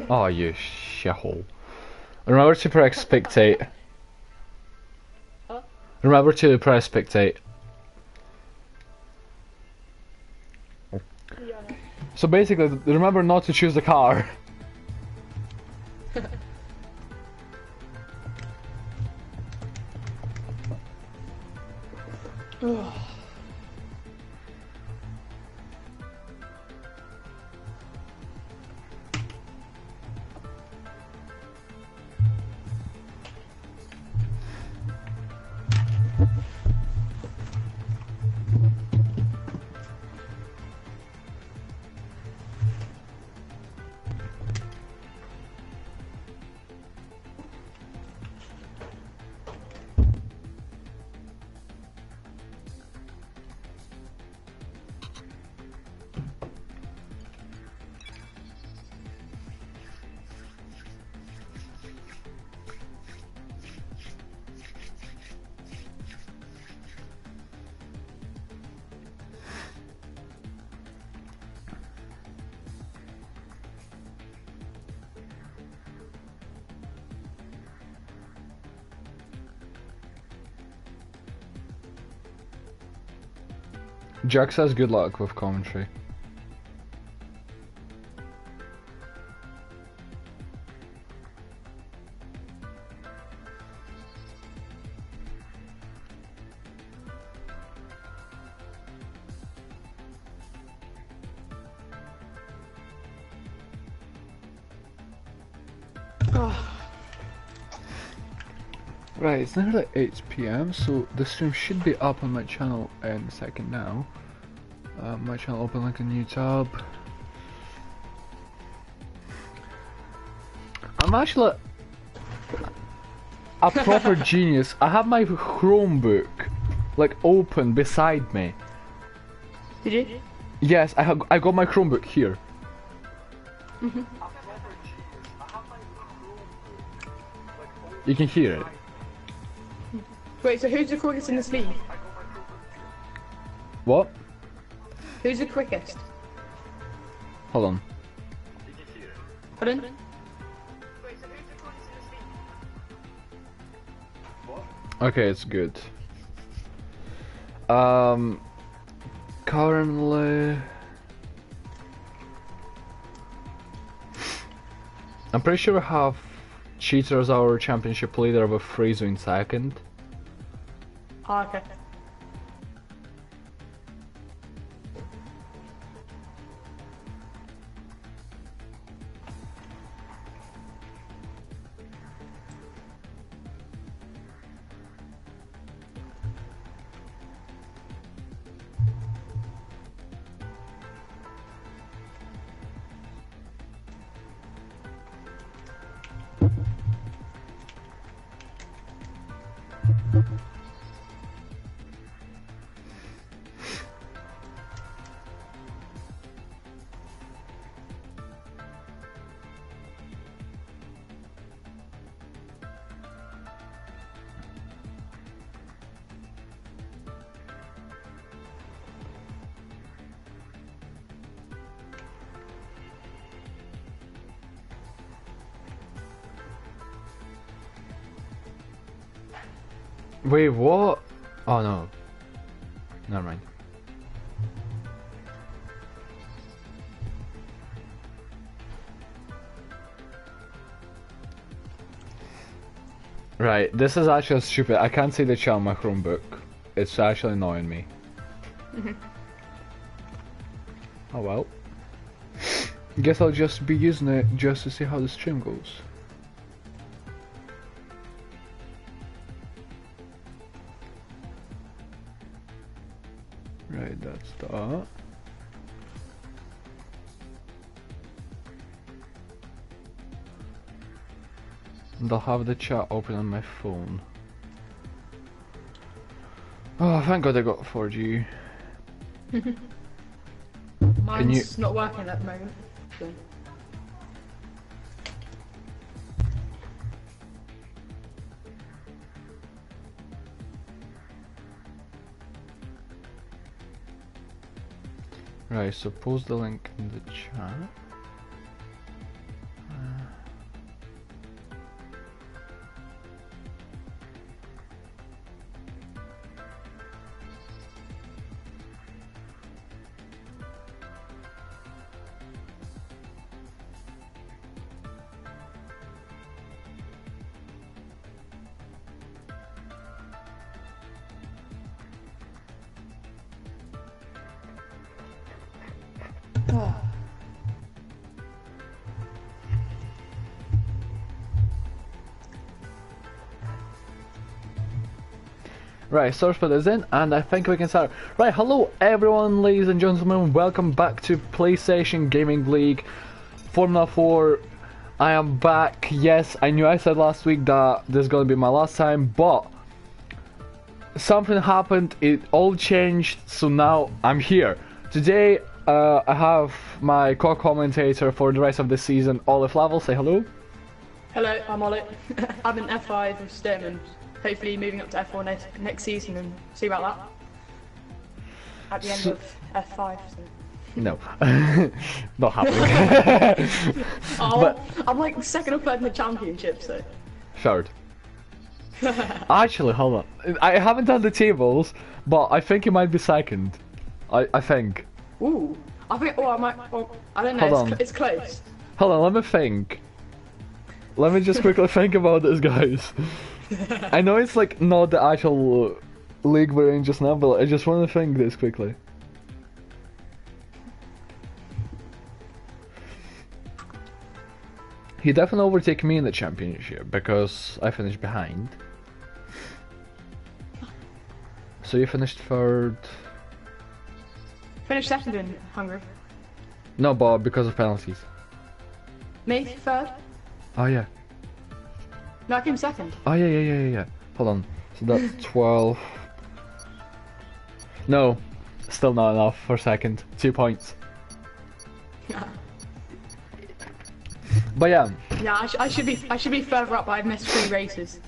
Oh, you shithole. Remember to press spectate. Huh? Remember to press spectate. Yeah, I know. So basically, remember not to choose the car. Jack says good luck with commentary. Right, it's nearly 8 PM, so the stream should be up on my channel in a second now. My channel open like a new tab. I'm actually a proper genius. I have my Chromebook like open beside me. Did you? Yes, I got my Chromebook here. You can hear it. Wait, so who's the quickest in the sleeve? What? Who's the quickest? Hold on. Pardon? Okay, it's good. Currently, I'm pretty sure we have Cheater as our championship leader with Frizo in second. Ah, okay. Wait, what? Oh no. Never mind. Right, this is actually stupid. I can't see the chat on my Chromebook. It's actually annoying me. Oh well. Guess I'll just be using it just to see how the stream goes. Right, that's that. And I'll have the chat open on my phone. Oh, thank God I got 4G. Mine's not working at the moment. So. Right, so post the link in the chat. Right, Sourcepad is in, and I think we can start. Right, hello everyone, ladies and gentlemen, welcome back to PlayStation Gaming League Formula 4. I am back. Yes, I knew I said last week that this is gonna be my last time, but something happened, it all changed, so now I'm here. Today, I have my co-commentator for the rest of the season, Olive Level. Say hello. Hello, I'm Ollie. I'm in F5 with Sturman. Hopefully moving up to F4 next season and see about that. At the end of F5. So. No. Not happening. Oh, but, I'm like second or third in the championship, so. Third. Actually, hold on. I haven't done the tables, but I think you might be second. I think. Ooh. I think, I might, I don't know, it's close. Hold on, let me think. Let me just quickly think about this, guys. I know it's like not the actual league we're in just now, but I just want to think this quickly. He definitely overtake me in the championship because I finished behind. So you finished third. Finished second in Hungary. No, but because of penalties. Me, third. Oh yeah. No, I came second. Oh yeah. Hold on. So that's 12. No, still not enough for second. 2 points. But yeah. Yeah, I should be further up, but I've missed 3 races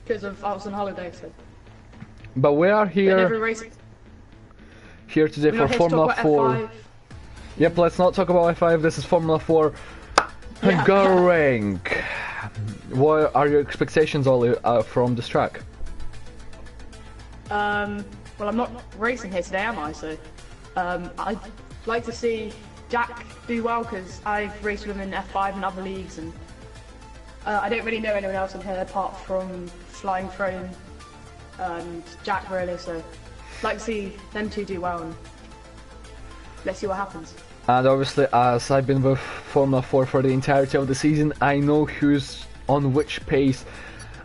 because I was on holiday. So. But we are here. Every race. Here today for Formula 4. F5. Yep, let's not talk about F5. This is Formula 4. Hungaroring. What are your expectations, Ollie, from this track? Well, I'm not racing here today, am I? So, I'd like to see Jack do well because I've raced with him in F5 and other leagues, and I don't really know anyone else in here apart from Flying Throne and Jack, really. So, I'd like to see them two do well, and let's see what happens. And obviously, as I've been with Formula 4 for the entirety of the season, I know who's on which pace,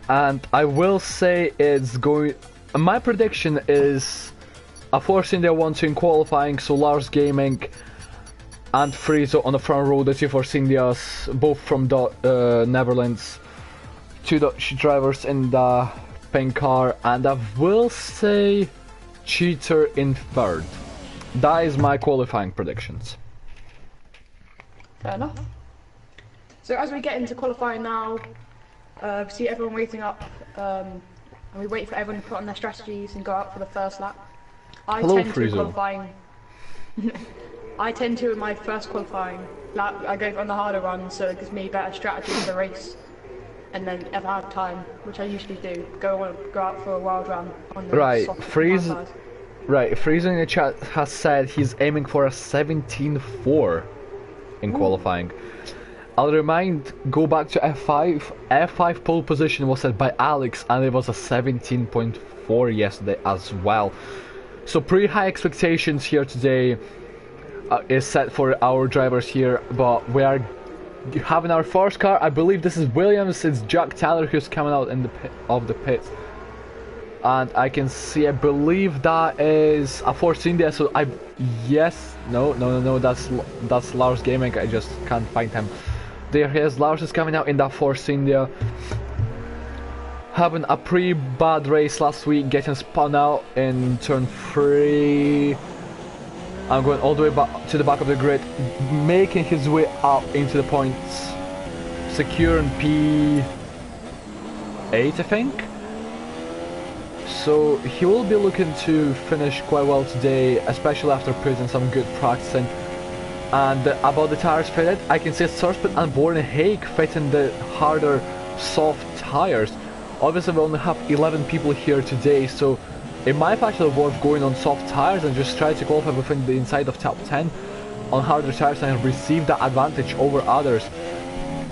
and I will say it's going. My prediction is a Force India 1-2 in qualifying, so Lars Gaming and Frizo on the front row, the two Force Indias, both from the Netherlands, 2 Dutch drivers in the pink car, and I will say Cheater in third. That is my qualifying predictions. Fair enough. So as we get into qualifying now, we see everyone waiting up, and we wait for everyone to put on their strategies and go out for the first lap. I tend to in my first qualifying lap, I go on the harder run, so it gives me better strategy for the race. And then if I have time, which I usually do, go out for a wild run on the soft side. Right, Freezer in the chat has said he's aiming for a 17.4 in qualifying. I'll go back to F5. F5 pole position was set by Alex, and it was a 17.4 yesterday as well. So pretty high expectations here today is set for our drivers here, but we are having our first car. I believe this is Williams. It's Jack Taylor who's coming out in the pits. And I can see, I believe that is a Force India, so no, that's Lars Gaming, I just can't find him. There he is, Lars is coming out in that Force India. Having a pretty bad race last week, getting spun out in turn 3. I'm going all the way back to the back of the grid, making his way up into the points. Securing P8, I think. So he will be looking to finish quite well today, especially after putting some good practicing. And about the tires fitted, I can see Surspit and Born Haig fitting the harder soft tires. Obviously we only have 11 people here today, so it might actually worth going on soft tires and just try to qualify within the inside of top 10 on harder tires and receive that advantage over others.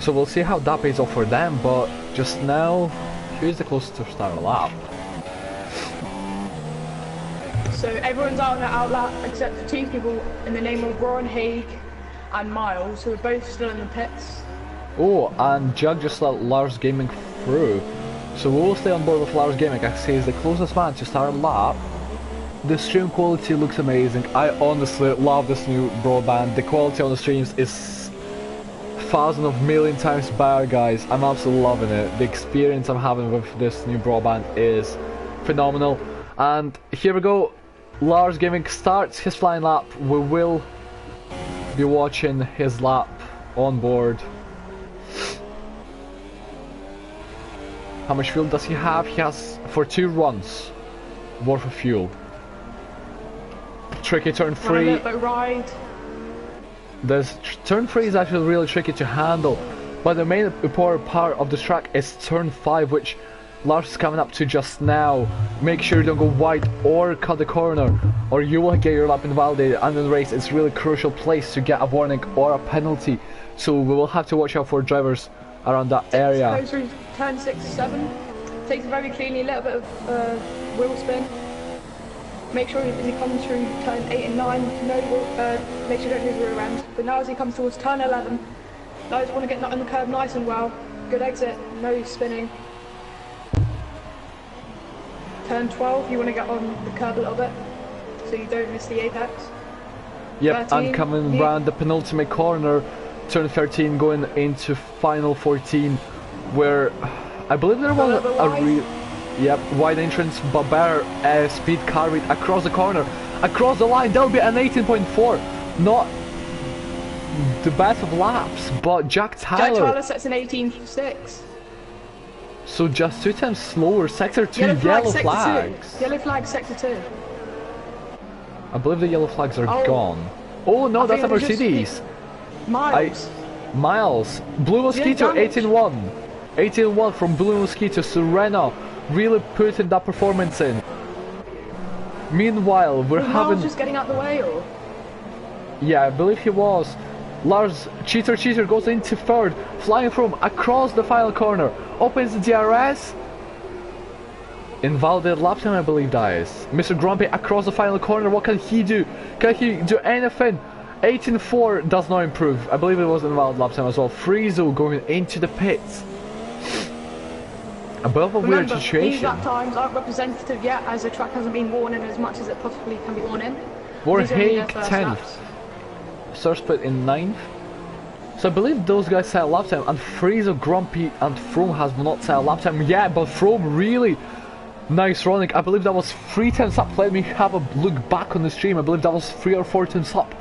So we'll see how that pays off for them, but just now, here's the closest to start lap. So everyone's out on an outlap except for two people in the name of Ron Haig and Miles, who are both still in the pits. Oh, and Jug just let Lars Gaming through. So we'll stay on board with Lars Gaming. I say he's the closest man to start a lap. The stream quality looks amazing. I honestly love this new broadband. The quality on the streams is thousands of million times better, guys. I'm absolutely loving it. The experience I'm having with this new broadband is phenomenal. And here we go. Lars Gaming starts his flying lap. We will be watching his lap on board. How much fuel does he have? He has for 2 runs worth of fuel. Tricky turn 3. Right. Turn 3 is actually really tricky to handle, but the main important part of the track is turn 5, which Lars is coming up to just now. Make sure you don't go wide or cut the corner, or you will get your lap invalidated, and in the race it's really crucial place to get a warning or a penalty, so we will have to watch out for drivers around that area. Goes through turn 6, 7, takes it very cleanly, a little bit of wheel spin. Make sure as he comes through turn 8 and 9, make sure you don't lose rear end. But now as he comes towards turn 11, now just want to get on the curb nice and well. Good exit, no spinning. Turn 12, you want to get on the curb a little bit, so you don't miss the apex. Yep, 13, and coming round the penultimate corner, turn 13 going into final 14, where I believe there was a real... Yep, wide entrance, but better speed car rate across the corner, across the line. There'll be an 18.4. Not the best of laps, but Jack Tyler sets an 18.6. So just 2 times slower. Sector 2, yellow flags. Yellow flag, sector 2. I believe the yellow flags are gone. Oh no, that's a Mercedes. Miles. Blue Mosquito, 18-1. 18-1 from Blue Mosquito. Serena really putting that performance in. Meanwhile, we're having... just getting out the way, or? Yeah, I believe he was. Lars, cheater goes into 3rd, flying from across the final corner, opens the DRS. Invalidated lap time, I believe that is. Mr. Grumpy across the final corner, what can he do? Can he do anything? 18.4 does not improve. I believe it was an invalid lap time as well. Friezo going into the pits. A bit of a weird situation. These lap times aren't representative yet, as the track hasn't been worn in as much as it possibly can be worn in. Haig 10th. Surspit in 9th. So I believe those guys set a lap time, and Friezo, Grumpy and Froome has not set a lap time yet, but Froome really nice running. I believe that was 3 times up. Let me have a look back on the stream. I believe that was 3 or 4 times up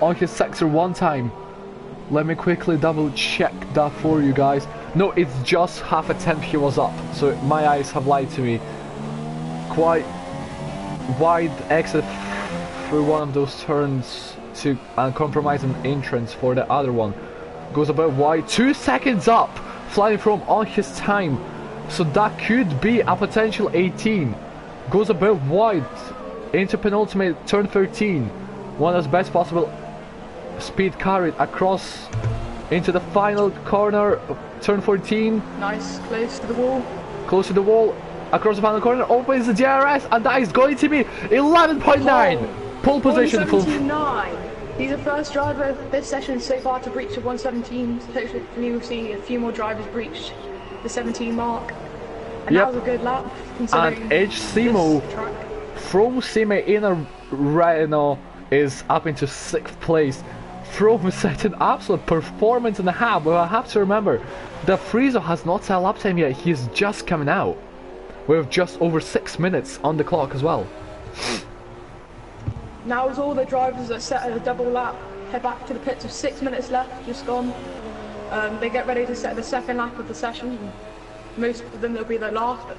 on his sector 1 time. Let me quickly double check that for you guys. No, it's just half a tenth he was up, so my eyes have lied to me. Quite wide exit through one of those turns to compromise an entrance for the other one. Goes about wide, 2 seconds up, flying from on his time. So that could be a potential 18. Goes about wide into penultimate turn 13. One as best possible speed carried across into the final corner, turn 14. Nice, close to the wall. Close to the wall, across the final corner, opens the DRS, and that is going to be 11.9. Pole position for... 117.9. He's the first driver this session so far to breach the 117. Hopefully we'll see a few more drivers breach the 17 mark. And that was a good lap, considering and Edge Simo from Simo in a Renault is up into 6th place. Froome set an absolute performance and a half, but I have to remember that Friezo has not set a lap time yet. He's just coming out with just over 6 minutes on the clock as well. Now as all the drivers that set a double lap head back to the pits with 6 minutes left, just gone. They get ready to set the second lap of the session. Most of them will be the last, but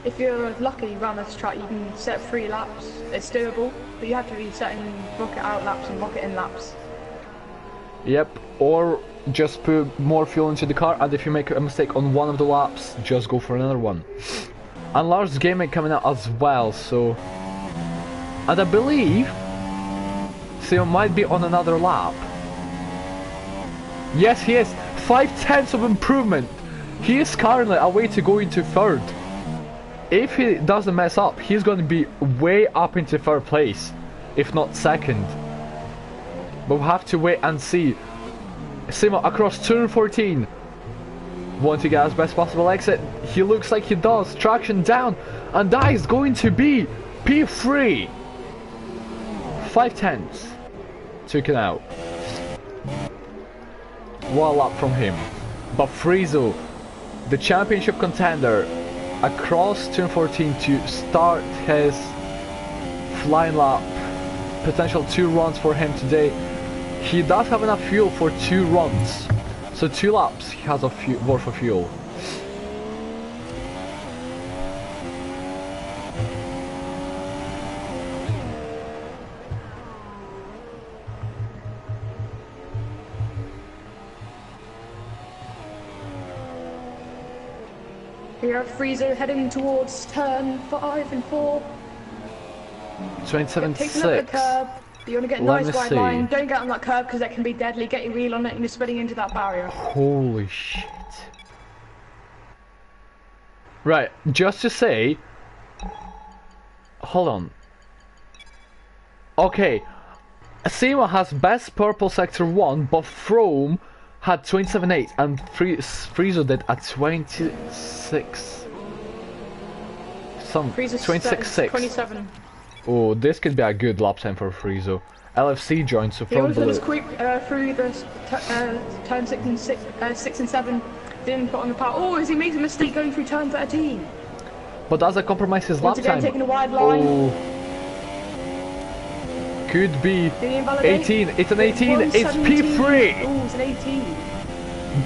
if you're lucky around this track you can set 3 laps. It's doable, but you have to be setting rocket out laps and rocket in laps. Yep, or just put more fuel into the car, and if you make a mistake on one of the laps, just go for another one. And Lars Gaming coming out as well, so... And I believe Theo might be on another lap. Yes, he is. 5/10 of improvement. He is currently away to go into 3rd. if he doesn't mess up, he's going to be way up into third place, if not second. But we'll have to wait and see. Simo across turn 14. Want to get his best possible exit. He looks like he does. Traction down. And that is going to be P3. 5/10. Took it out. One lap from him. But Frizo, the championship contender, across turn 14 to start his flying lap. Potential 2 runs for him today. He does have enough fuel for 2 runs. So 2 laps he has worth of fuel. Here at Frizo heading towards turn 5 and 4. 27.6. Takes another curb. You want to get a nice wide line. Don't get on that curb because that can be deadly. Get your wheel on it and you're spinning into that barrier. Holy shit. Right, just to say... Hold on. Okay. Sima has best purple sector 1, but From had 27.8 and Frizo did at 26. Some 26.6. 27. Oh, this could be a good lap time for Frizo. LFC joins, so He from was below. quick through the turn 6 and 7. Didn't put on the power. Oh, has he made a mistake going through turn 13? But does that compromise his lap Once again, time? taking a wide line. Oh. Could be Did he invalidate? 18. It's an 18. It's P3. Oh, it's an 18.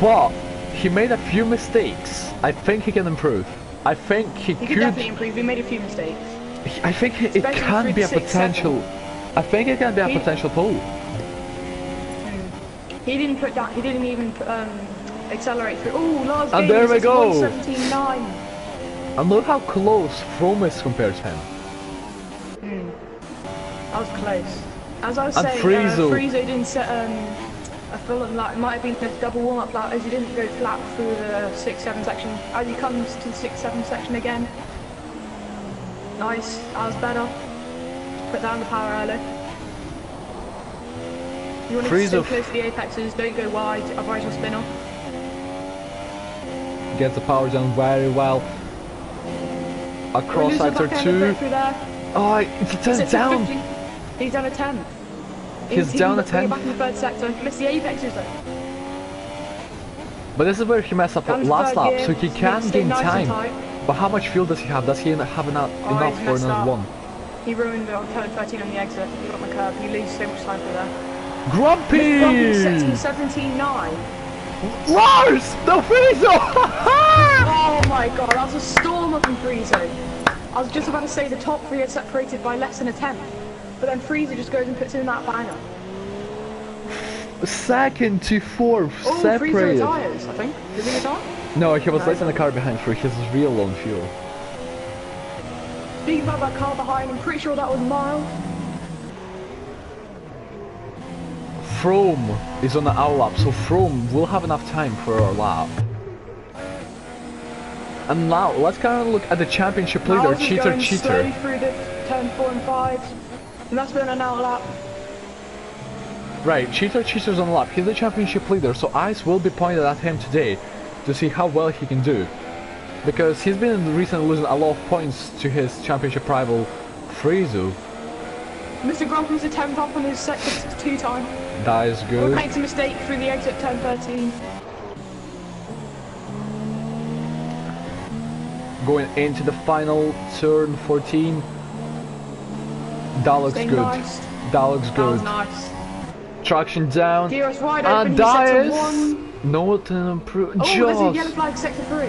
But he made a few mistakes. I think he can improve. I think he He could. could definitely improve. He made a few mistakes. I think it Especially can through be a the 6, potential. I think it can be a potential pull. He didn't put that. He didn't even accelerate through. Oh, Lars. And there we go. 117.9. And look how close From is compared to him. That was close. As I was And saying, Frizo. Frizo didn't set a full lap. It might have been a double warm-up lap as he didn't go flat through the 6-7 section. As he comes to the 6-7 section again. Nice. That was better. Put down the power early. You want to stay Frizo. close to the apexes. Don't go wide, otherwise you'll spin off. Gets the power down very well. Across sector 2. Oh, he turns down. He's down a 10. He's down a 10. Back in the third sector. Missed the apexes though. But this is where he messed up Down to last third lap, gear. so he Stay can gain nice and time. tight. But how much fuel does he have? Does he have enough he's for messed another up. one? He ruined it on turn 13 on the exit. He got on the curb. You lose so much time through there. Grumpy! Sector 17.9. Lars! The Frizo! Oh my god, that was a storm up in Frizo. I was just about to say the top 3 are separated by less than a tenth. But then Frizo just goes and puts in that banger. Second to fourth, Oh, Frizo separated. retires, I think. Did he retire? No, he was No, less than the car behind for his real low fuel. Speaking about that car behind, I'm pretty sure that was Miles. From is on the hour lap, so From will have enough time for our lap. And now, let's kind of look at the championship leader, Miles is Cheater going Cheater. slowly through the turn 4 and 5. And that's been an out lap. Right, Cheater Cheater's on the lap. He's the championship leader, so eyes will be pointed at him today to see how well he can do. Because he's been recently losing a lot of points to his championship rival, Frizo. Mr. Grumpy's a 10th up on his sector 2 time. That is good. Makes a mistake through the exit turn 13. Going into the final turn 14. That looks Staying good. nice. That looks That good. was nice. Traction down. Gear is wide open, And he's that sector is 1. no to improve. Oh, there's a yellow Just. flag sector 3.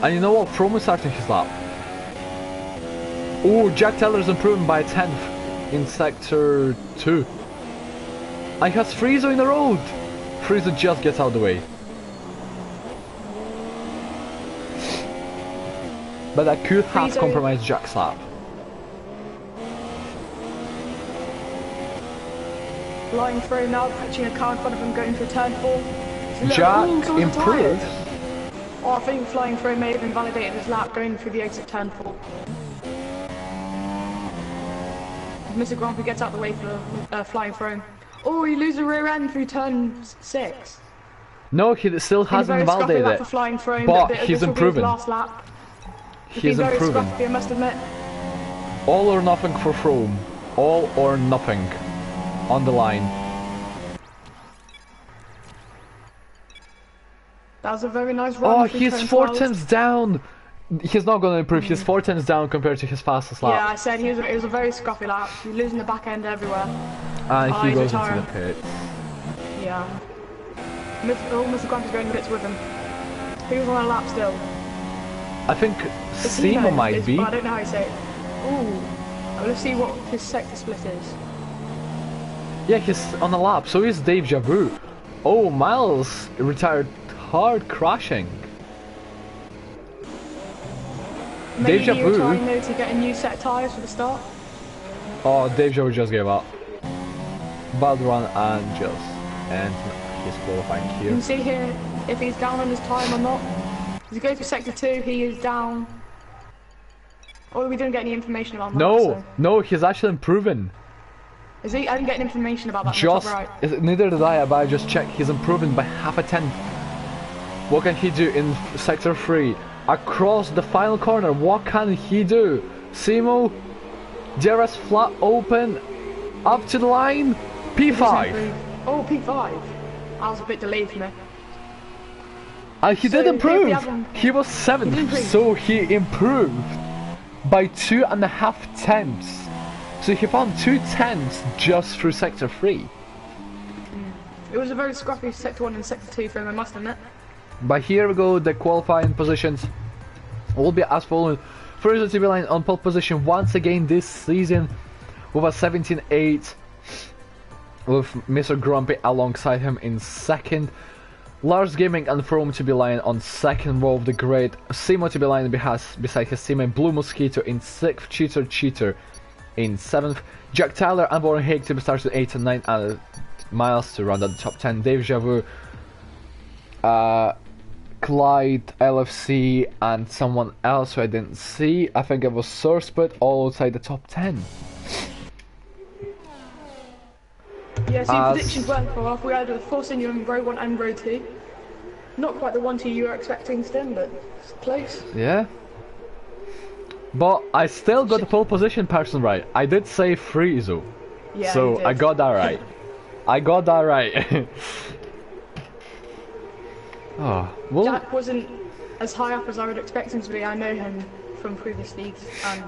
And you know what? From is starting his lap. Oh, Jack Taylor's improving by a 10th in sector 2. And he has Frizo in the road. Frizo just gets out of the way. But that could have Frizo- compromised Jack's lap. Lying through now, pitching a car in front of him, going for turn 4. Jack Ooh, someone's improves. retired. Oh, I think flying through may have invalidated his lap going through the exit turn 4. Mr. Grumpy gets out the way for flying through. Oh, he loses a rear end through turn 6. No, he still hasn't invalidated it. For flying through, but this he's will be his improving. last lap. He's improving. Scruffy, I must admit. All or nothing for Froome. All or nothing. On the line. That was a very nice run. Oh, he's 4 tenths down. He's not going to improve. He's 4 tenths down compared to his fastest lap. Yeah, I said it was a very scruffy lap. He's losing the back end everywhere. And he goes retiring. into the pit. Yeah. Mr. Grumpy's going to pits with him. Who's on a lap still? I think Simo might be. I don't know how you say it. Ooh. Let's see what his sector split is. Yeah, he's on a lap. So is Dave Javu. Oh, Miles retired hard crashing. Maybe Dave you were Javu. trying though to get a new set of tyres for the start. Oh, Dave Javu just gave up. Bad run and just end his qualifying You here. can see here if he's down on his time or not. As he goes for sector 2, he is down. Or we didn't get any information about that. No, no, he's actually improving. Is he? I didn't get any information about that. Just, right. neither did I, but I just checked. He's improving by half a tenth. What can he do in sector 3? Across the final corner, what can he do? Simo, DRS flat open, up to the line, P5. Oh, P5. I was a bit delayed for me. He did improve. He was 7th, so he improved by 2.5 tenths. So he found 2 tenths just through sector 3. It was a very scruffy sector 1 and sector 2 for him, I must admit. But here we go, the qualifying positions will be as follows. First to be line on pole position once again this season with a 17.8, with Mr. Grumpy alongside him in second. Lars Gaming and Froome to be line on second row of the grid. Simo to be line beside his teammate Blue Mosquito in 6th. Cheater in 7th. Jack Tyler and Warren Haig to be started 8 and 9, and Miles to round out the top 10. Dave Javu, Clyde, LFC, and someone else who I didn't see. I think it was Source, but all outside the top 10. Yeah, so predictions weren't far off. We had a Force India in row 1 and row 2. Not quite the 1-2 you were expecting, Stim, but it's close. Yeah. But I still got the pole position person right. I did say Friezo. Yeah, so I got that right. I got that right. Oh, well, Jack wasn't as high up as I would expect him to be. I know him from previous leagues, and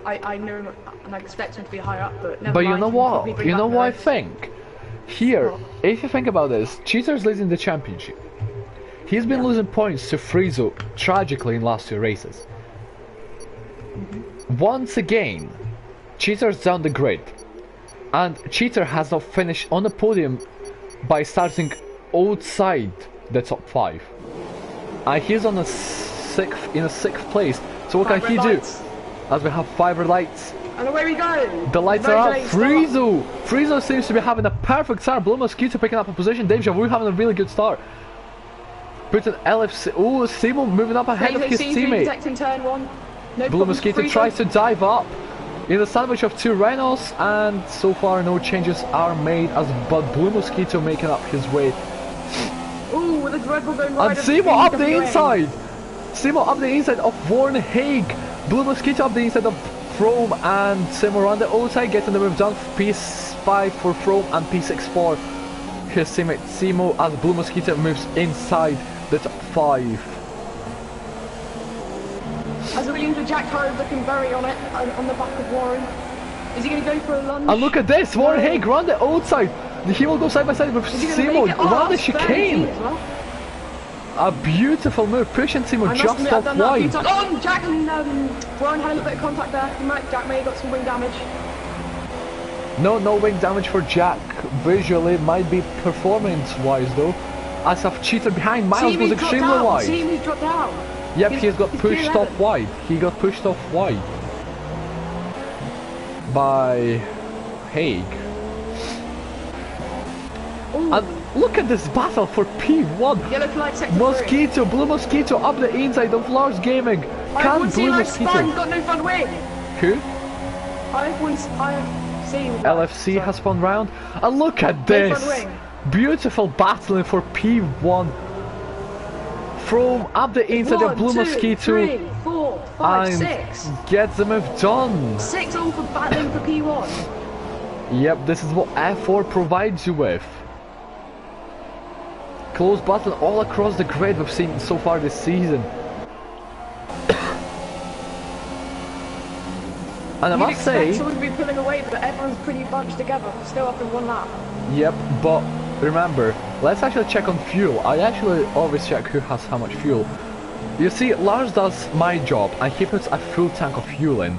I know him and I expect him to be high up, but never mind. You know what? You know what I think? Here, if you think about this, Cheater's leading the championship. He's been losing points to Friezo tragically in last 2 races. Once again, Cheater's down the grid, and Cheater has not finished on the podium by starting outside the top 5, and he's on a 6th place. So what can he do? As we have 5 red lights, and away we go. The lights are out. Friezo seems to be having a perfect start. Blue Mosquito picking up a position. Dave Javu having a really good start. Putting LFC. Oh, Simo moving up ahead of his teammate. Turn 1. No Blue Mosquito tries to dive up in the sandwich of 2 Renaults, and so far no changes are made, but Blue Mosquito making up his way. Ooh, with the Red Bull going right. And Simo up the inside. Simo up the inside of Warren Haig. Blue Mosquito up the inside of Froome, and Simo around the outside, getting the move done. P5 for Froome and P6 for his teammate Simo, as Blue Mosquito moves inside the top 5. As it begins with Jack Tyler looking very on it, on the back of Warren. Is he going to go for a lunge? And look at this, Warren Haig around the outside. He will go side by side with Simo around the chicane. Well? A beautiful move, pushing Simo just off wide. Oh, Jack and Warren had a little bit of contact there. Jack may have got some wing damage. No wing damage for Jack. Visually, might be performance-wise though. As of Cheater behind, Miles was extremely wide. He's dropped down. Yep, he's got pushed off wide. He got pushed off wide by Haig. Look at this battle for P1. Yellow flag sector 3. Mosquito, Blue Mosquito up the inside of Lars Gaming. Can Blue Mosquito? He's got no front wing. Who? IFC. LFC has spun round. And look at this. Beautiful battling for P1. From up the inside of Blue Mosquito. 3, 4, 5, 6. Get the move done. 6 all for battling for P1. Yep, this is what F4 provides you with. Close battle all across the grid we've seen so far this season. And I must say, someone to be pulling away, but everyone's pretty bunched together, still up in one lap. Yep, but remember, let's actually check on fuel. I actually always check who has how much fuel. You see, Lars does my job and he puts a full tank of fuel in.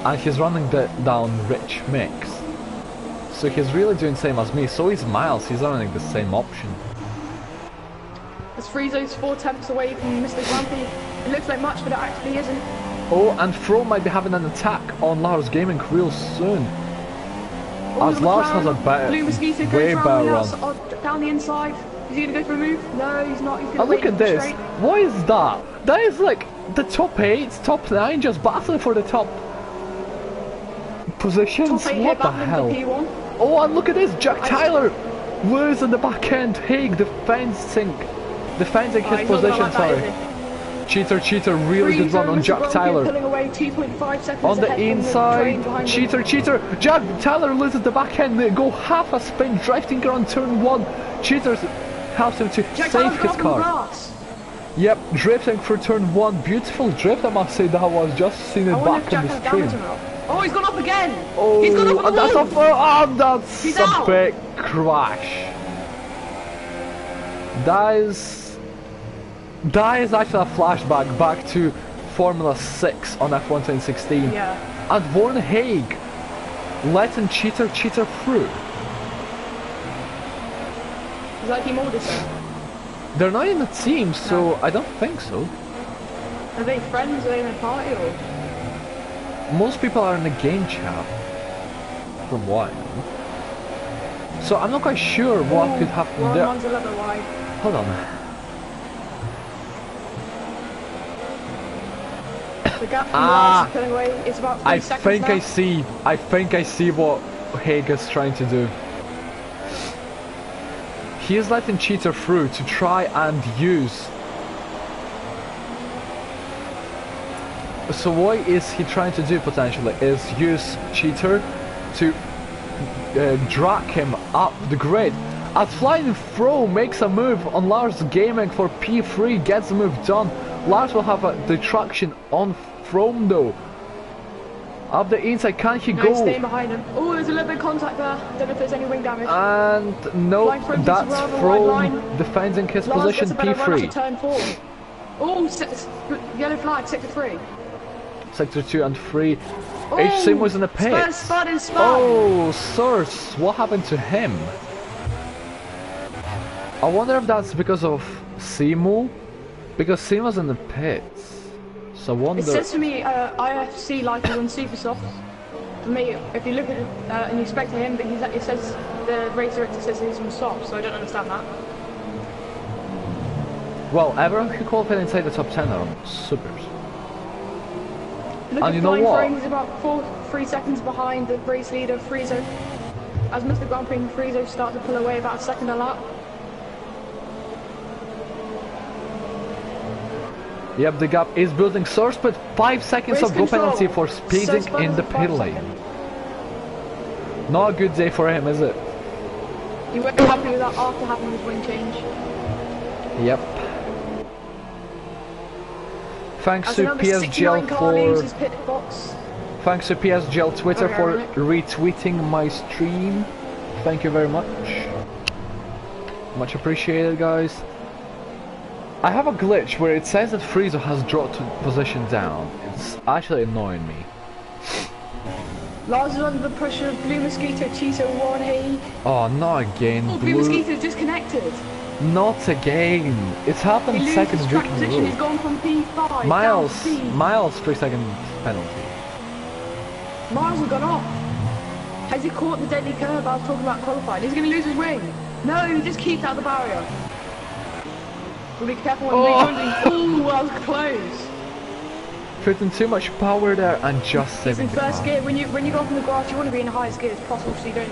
And he's running down rich mix. So he's really doing the same as me. So is Miles, he's running the same option. As Friezo's 4 tenths away from Mr. Grumpy, it looks like much, but it actually isn't. Oh, and Fro might be having an attack on Lars Gaming real soon. As Lars has a Blue Mosquito way better run. Down the inside. Is he going to go for a move? No, he's not. He's going to look at this. Straight. What is that? That is like the top 8, top 9 just battling for the top positions. Top 8 what the hell? Oh, and look at this. Jack Tyler losing the back end. Haig defending his position. Sorry. Cheater, really good run on Jack Tyler. Away 2.5 seconds on the inside, cheater. Jack Tyler loses the back end. They go half a spin, drifting around turn 1. Cheater helps him to save his car. Yep, drifting for turn 1. Beautiful drift, I must say. That was just seen it back in the stream. Oh, he's gone up again. Oh, he's gone up and that's he's a out. big crash. That is actually a flashback back to Formula 6 on F1 2016. Yeah. And Vorn Haig letting cheater through. Is that Team Alderson? They're not in a team, so I don't think so. Are they friends? Are they in a party? Or? Most people are in the game chat, from what I know. So I'm not quite sure what could happen there. One's a little wide. Hold on. The gap from Lars pulling away is about 3 seconds now. I think I see what Haig is trying to do. He is letting cheater through to try and use. So what is he trying to do potentially? Is use cheater to drag him up the grid. As Flying Throw makes a move on Lars Gaming for P3, gets the move done. Lars will have a detraction on From though. Up the inside, can he go? He's staying behind him. Oh, there's a little bit of contact there. Don't know if there's any wing damage. And no, that's From defending his position P3. Turn 4. Oh, yellow flag, sector 3. Sector 2 and 3. HSIM was in the pit. Spud. Oh, Source, what happened to him? I wonder if that's because of Simu, because Simu was in the pits. So I wonder. It says to me, IFC life is on super soft. For me, if you look at it and you expect him, but it says the race director says he's on soft, so I don't understand that. Well, everyone who qualified inside the top 10 are on supers. Look and you know what? He's about 3 seconds behind the race leader, Friezo. As Mr. Grumpy and Friezo start to pull away about a second a lap. Yep, the gap is building. Source, but 5 seconds of go penalty for speeding in the pit lane. Not a good day for him, is it? You weren't happy with that after having his wing change. Yep. Thanks to PSGL for. Thanks to PSGL Twitter for retweeting my stream. Thank you very much. Much appreciated, guys. I have a glitch where it says that Friezo has dropped position down. It's actually annoying me. Lars is under the pressure of Blue Mosquito, Cheeto, Warren Haig. Oh, not again. Oh, Blue Mosquito's disconnected. Not again. It's happened second week in a row. He's gone from P5 Miles, down to P. Miles 3 second penalty. Miles has gone off. Has he caught the deadly curve I was talking about qualifying? He's going to lose his wing. No, he just keeps out the barrier. We'll be careful when rejoining. Oh, that was close. Putting too much power there and just He's saving in the first car. gear. When you go off in the grass, you want to be in the highest gear as possible so you don't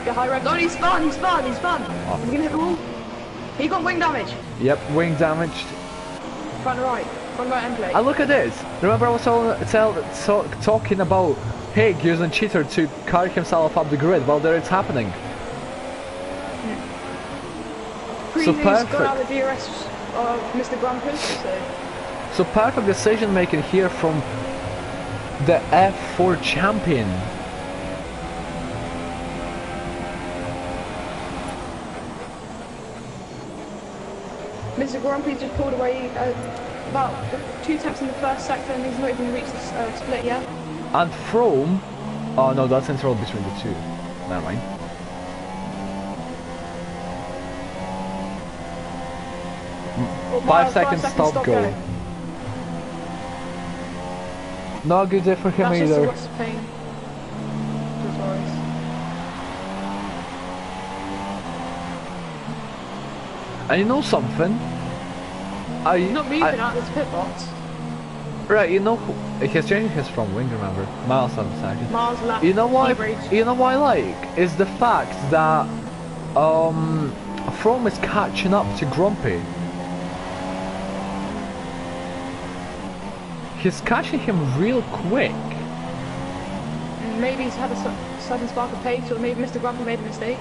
get high revs. Oh, he's spun. He's spun. He's spun. Oh. Is he going to hit the wall? He got wing damage. Yep, wing damaged. Front right end plate. And look at this. Remember I was talking about Haig using cheater to carry himself up the grid. Well, there it's happening. So perfect. Got out of the DRS of Mr. Grumpus, So perfect decision making here from the F4 champion. Mr. Grumpy just pulled away about 2 tenths in the first sector and he's not even reached the split yet. And from... Oh no, that's interval between the two. Never mind. Oh, 5 seconds stop go. Not a good day for him That's either. just a pain. Just worries. And you know something? He's not moving out of this pit box. Right, you know who, he's changing his front wing, remember? Miles 7 seconds. Miles left. You know what? Leverage. You know what I like is the fact that From is catching up to Grumpy. He's catching him real quick. Maybe he's had a sudden spark of pace, or maybe Mr. Grumpy made a mistake.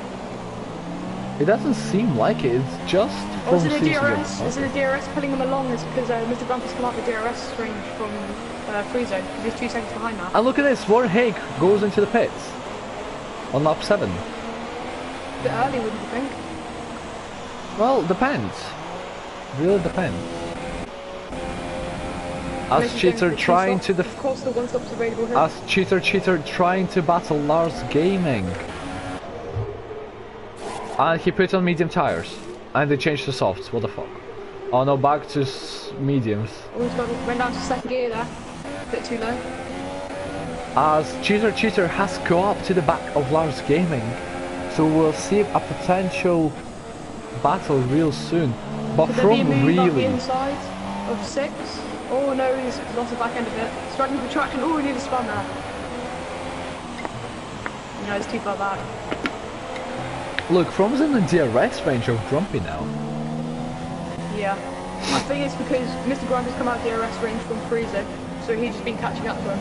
It doesn't seem like it. It's just Or is From it a seems to DRS? be Is it a DRS pulling him along? Is because Mr. Grumpy's come out the DRS range from free zone because he's 2 seconds behind now. And look at this, Warren Haig goes into the pits on lap 7. A bit early, wouldn't you think? Well, depends. Really depends. As Cheater trying to Of course, the one stop's available here. As Cheater trying to battle Lars Gaming. And he put on medium tires. And they changed to softs, what the fuck. Oh no, back to mediums. Oh, went down to second gear there. A bit too low. As Cheater has go up to the back of Lars Gaming. So we'll see a potential battle real soon. But Could there be a From move up the really... inside of 6? Oh no, he's lost the back end of it. Struggling for traction. Oh, we need a spun there. No, it's too far back. Look, From's in the DRS range of Grumpy now. Yeah. I think it's because Mr. Grumpy's come out DRS range from freezer, so he's just been catching up to him.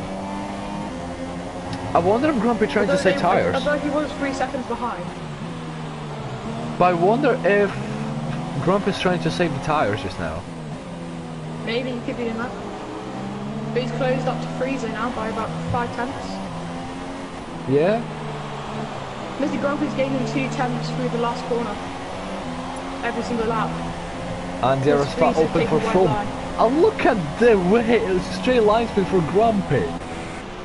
I wonder if Grumpy trying to save tires. Although he was 3 seconds behind. But I wonder if Grumpy's trying to save the tires just now. Maybe he could be doing that. But he's closed up to freezer now by about 5 tenths. Yeah? Mr. Grumpy's gaining 2 tenths through the last corner. Every single lap. And there is spot open for From. And look at the way straight line speed for Grumpy.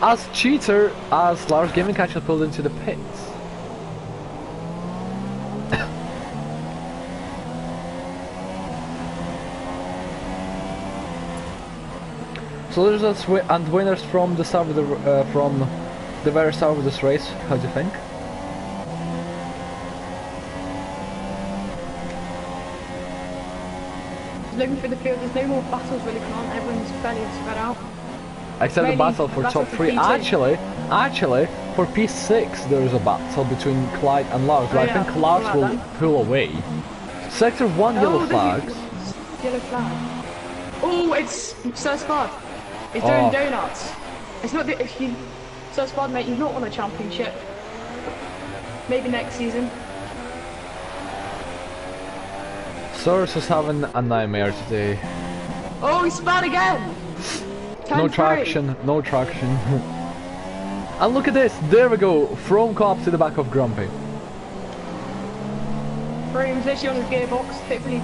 As Cheater, as Lars Gaming actually pulled into the pits. So there's a and winners from the start of the from the very start of this race. How do you think? Looking through the field, there's no more battles really come on. Everyone's fairly spread out. Except the Mainly battle for battle top for 3. P2. Actually, for P6 there is a battle between Clyde and Lars. But yeah, I think Lars right will then. pull away. Sector 1 yellow flags. Yellow flag. Oh, it's Sir Spud. He's doing donuts. It's not if you, Sir Spud, mate. You've not won a championship. Maybe next season. Soros is having a nightmare today. Oh, he spun again. No 10-3. traction, no traction. And look at this, there we go, from Cobb to the back of Grumpy. Frame's literally on his gearbox. Hopefully,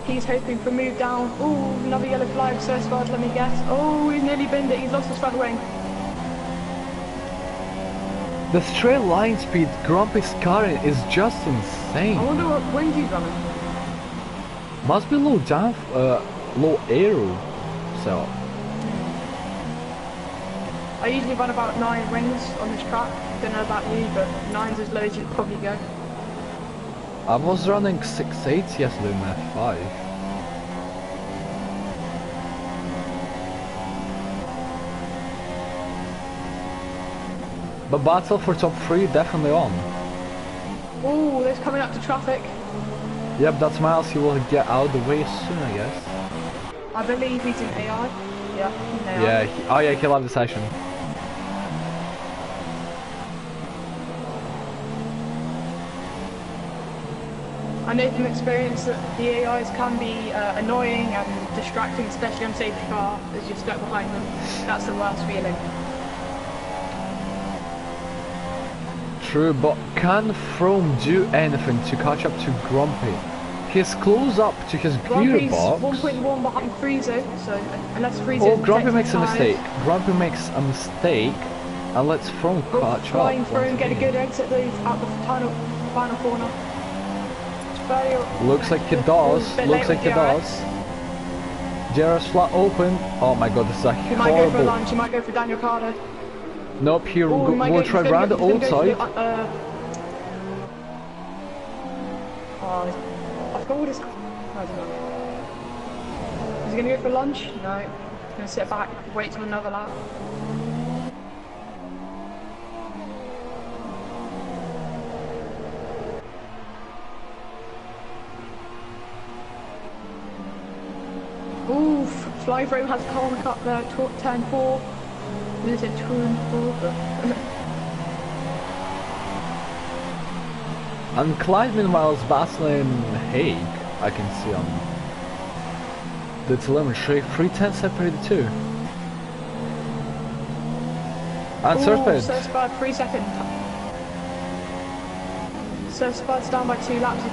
he's hoping for a move down. Oh, another yellow flag. Sir Spud, let me guess. Oh, he's nearly binned it. He's lost his front wing. The straight line speed Grumpy's carrying is just insane. I wonder what wings he's running. Must be low down, low aero. So I usually run about 9 rings on this track. don't know about you, but 9's as low as you could probably go. I was running 6.8 yesterday in F5. But battle for top 3 definitely on. Oh, there's coming up to traffic. Yep, that's Miles. He will get out of the way soon, I guess. I believe he's in AI. Yeah, he's in AI. Yeah, oh yeah, he'll have the session. I know from experience that the AIs can be annoying and distracting, especially on safety car as you're stuck behind them. That's the worst feeling. True, but can From do anything to catch up to Grumpy? He's close up to his Grumpy's gearbox. 1.1 behind Friezo, so unless Friezo. Oh, Grumpy makes a mistake. Grumpy makes a mistake, and let's From catch up. Flying through and get a good exit though out the final corner. Looks like he does. Looks like he does. Jera's flat open. Oh my god, this is a horrible. He might go for a lunge. He might go for Daniel Carter. Nope, he will try round the outside. I forgot what it's. I don't know. Is he gonna go for lunch? No. He's gonna sit back, wait till another lap. Ooh, Fly Frame has Colin up there, turn 4. Is it turn 4? And Clyde meanwhile is battling Haig, I can see on the telemetry. 310 separated too. And Surfspad 3 seconds. Surfspad's down by 2 laps. He's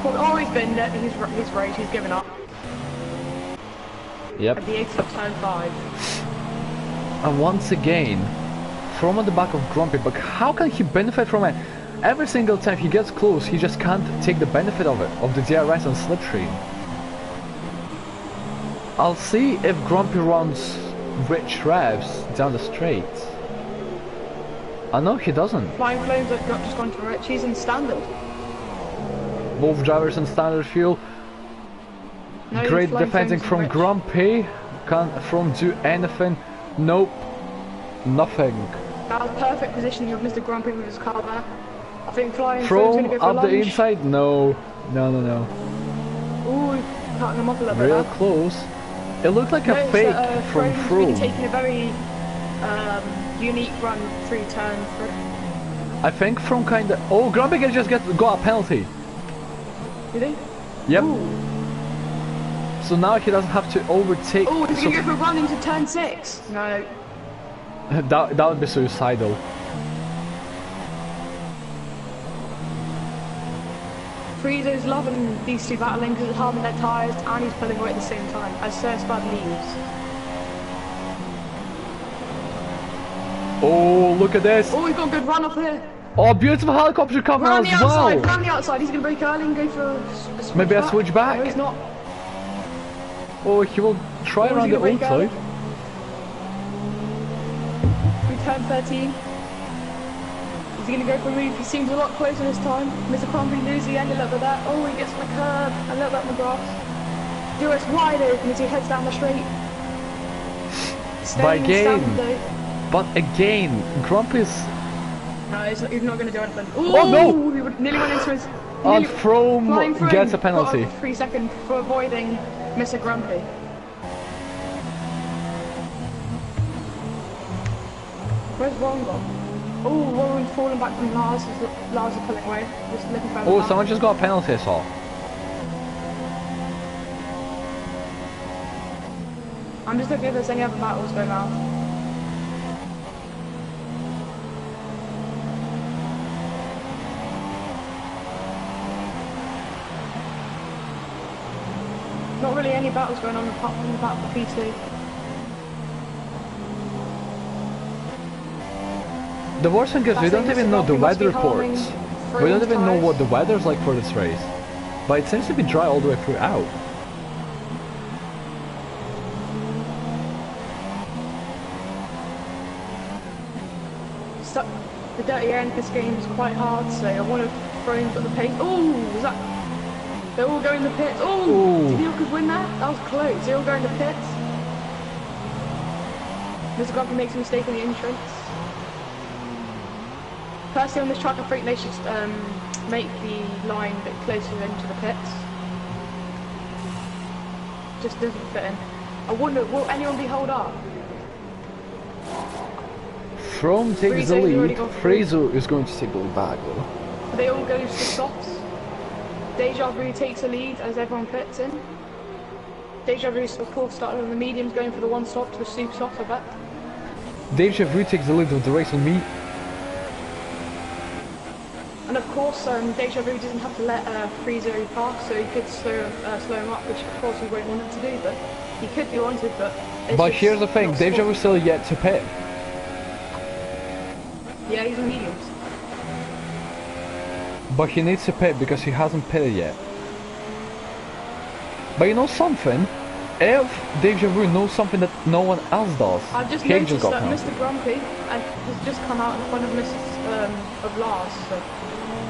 been there. He's rage. He's given up. Yep. At the exit of turn 5. And once again, From on the back of Grumpy, but how can he benefit from it? Every single time he gets close, he just can't take the benefit of it, of the DRS and slipstream. I'll see if Grumpy runs rich revs down the straight. I know he doesn't. Flying Flames have just gone to rich. He's in standard. Both drivers in standard fuel. No, Great defending from Grumpy. Can't From do anything? Nope. Nothing. That was perfect positioning of Mr. Grumpy with his car there. I think Flying From Flame's going to go for up the inside? No. No. Ooh, cutting him off a little bit. Real close. It looked like a fake from Frome's Froome. really taking a very unique run through turn 3. I think Froome kinda... Oh, Grumpy just got a penalty. Did he? Yep. Ooh. So now he doesn't have to overtake... Oh, he's going to go for a run into turn 6. No. that would be suicidal. Friezo's loving these two battling because it's harming their tyres and he's pulling away at the same time as Surfspad leaves. Oh, look at this. Oh, he's got a good run off here. Oh, beautiful helicopter cover Run as the outside, well. run the outside. He's going to break early and go for a switch Maybe a back. switch back? No, he's not. Oh, he will try Oh, around is the he gonna break outside. We turn 13. Is he going to go for a move? He seems a lot closer this time. Mr. Crumpy loses the end a little bit there. Oh, he gets on the curb, a little bit on the grass. Duos wide open as he heads down the straight. By Staying in game. stand, though. But again, Grumpy's... No, he's not going to do anything. Ooh, Oh, no! He nearly went into his... And Flying Froome through gets a got penalty. 3 seconds for avoiding Mr. Grumpy. Where's Warren gone? Oh, Warren's falling back from Lars. Lars is pulling away. Just looking for Oh, someone just got a penalty, I saw. I'm just looking if there's any other battles going on. Not really any battles going on apart from the battle for P2. The worst thing is we don't even know the weather reports. We don't even know what the weather's like for this race. But it seems to be dry all the way throughout. The at the end, this game is quite hard, so I want to throw in for the pace. Oh, was that? They're all going to the pits. Oh, did you could win that? That was close. They're all going to the pits. Mr. Grumpy makes a mistake on the entrance. Personally, on this track, I think they should make the line a bit closer into the pits. Just doesn't fit in. I wonder, will anyone be held up? From takes the lead. Fraser is going to take the lead back though. They all go to the softs. Deja Vu takes the lead as everyone pits in. Deja Vu's of course started on the mediums, going for the one stop to the super soft, I bet. Deja Vu takes the lead of the race on me. And of course, Deja Vu doesn't have to let Friezo pass, so he could slow him up, which of course we won't want him to do, but he could be wanted, but... But here's the thing, Deja Vu still yet to pit. Yeah, he's in mediums. But he needs to pit because he hasn't pitted yet. But you know something? If Deja Vu knows something that no one else does, I've just he noticed got that penalty. Mr. Grumpy has just come out in front of Lars, so...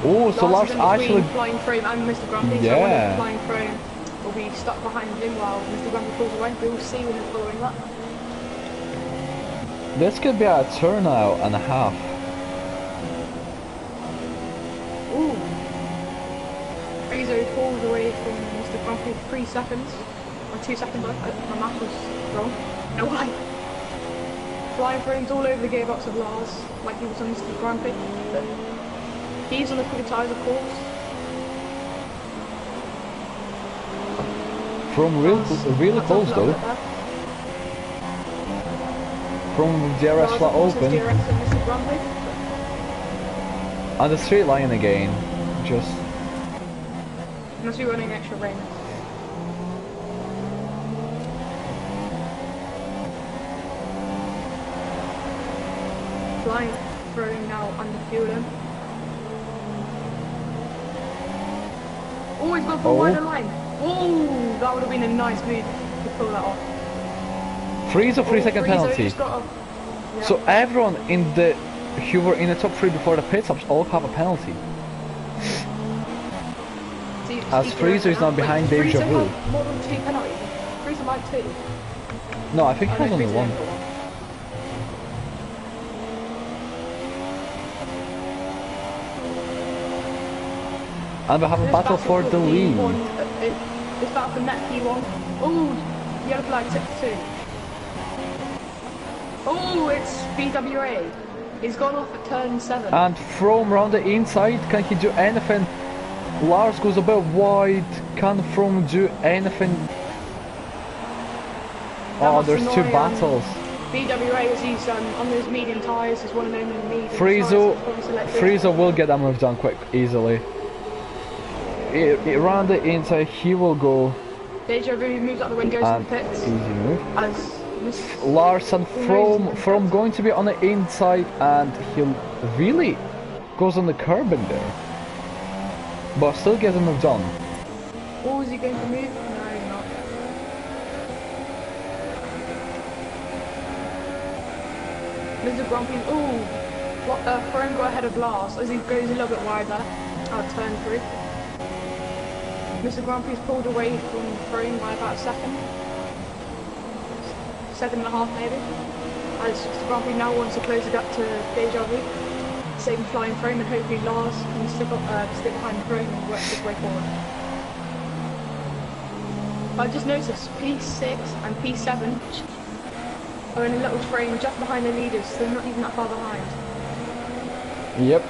Oh, so Lars actually... Flying Frame and Mr. Grumpy, so I wonder if Flying Frame will be stuck behind him while Mr. Grumpy pulls away. We will see when they're following that. This could be a turnout and a half. Ooh. Friezo pulls away from Mr. Grumpy 3 seconds. Or 2 seconds, my math was wrong. No way. Flying Frame's all over the gearbox of Lars, like he was on Mr. Grumpy. But he's on the quicker tyres, of course. From really close though. From DRS flat open. And the straight line again. Just... Must be running extra rain. Flying, throwing now under fueling. Oh, he's gone for a wider line. Oh, that would have been a nice move to pull that off. Friezo 3-second penalty. Yeah. So everyone in the who were in the top 3 before the pit stops all have a penalty. As Friezo is now behind Deja Vu. More than 2 penalties. Friezo might 2. No, I think he has only 1. And we have a battle for the lead. It's battle for net P1. Oh, yellow flag tip 2. Oh, it's BWA. He's gone off at turn 7. And from around the inside, can he do anything? Lars goes a bit wide. Can From do anything? Oh, there's 2 battles. BWA is he's on those medium tyres. He's one of them in the medium Friezo will get that move done quick, easily. Around the inside, he will go. Deja Vu moves out the windows to the pits. Easy move. As Lars and From going to be on the inside, and he'll really goes on the curb in there. But still gets a move done. Oh, is he going to move? No, he's not. Mr. Grumpy, Frome got ahead of Lars as he goes a little bit wider out of turn 3. Mr. Grumpy's pulled away from Frome by about a second. 2.5 maybe. As Mr. Grumpy now wants to close the gap to Deja Vu. Same Flying Frome, and hopefully Lars can stick behind the Frome and work his way forward. I just noticed P6 and P7 are in a little frame just behind the leaders, so they're not even that far behind. Yep.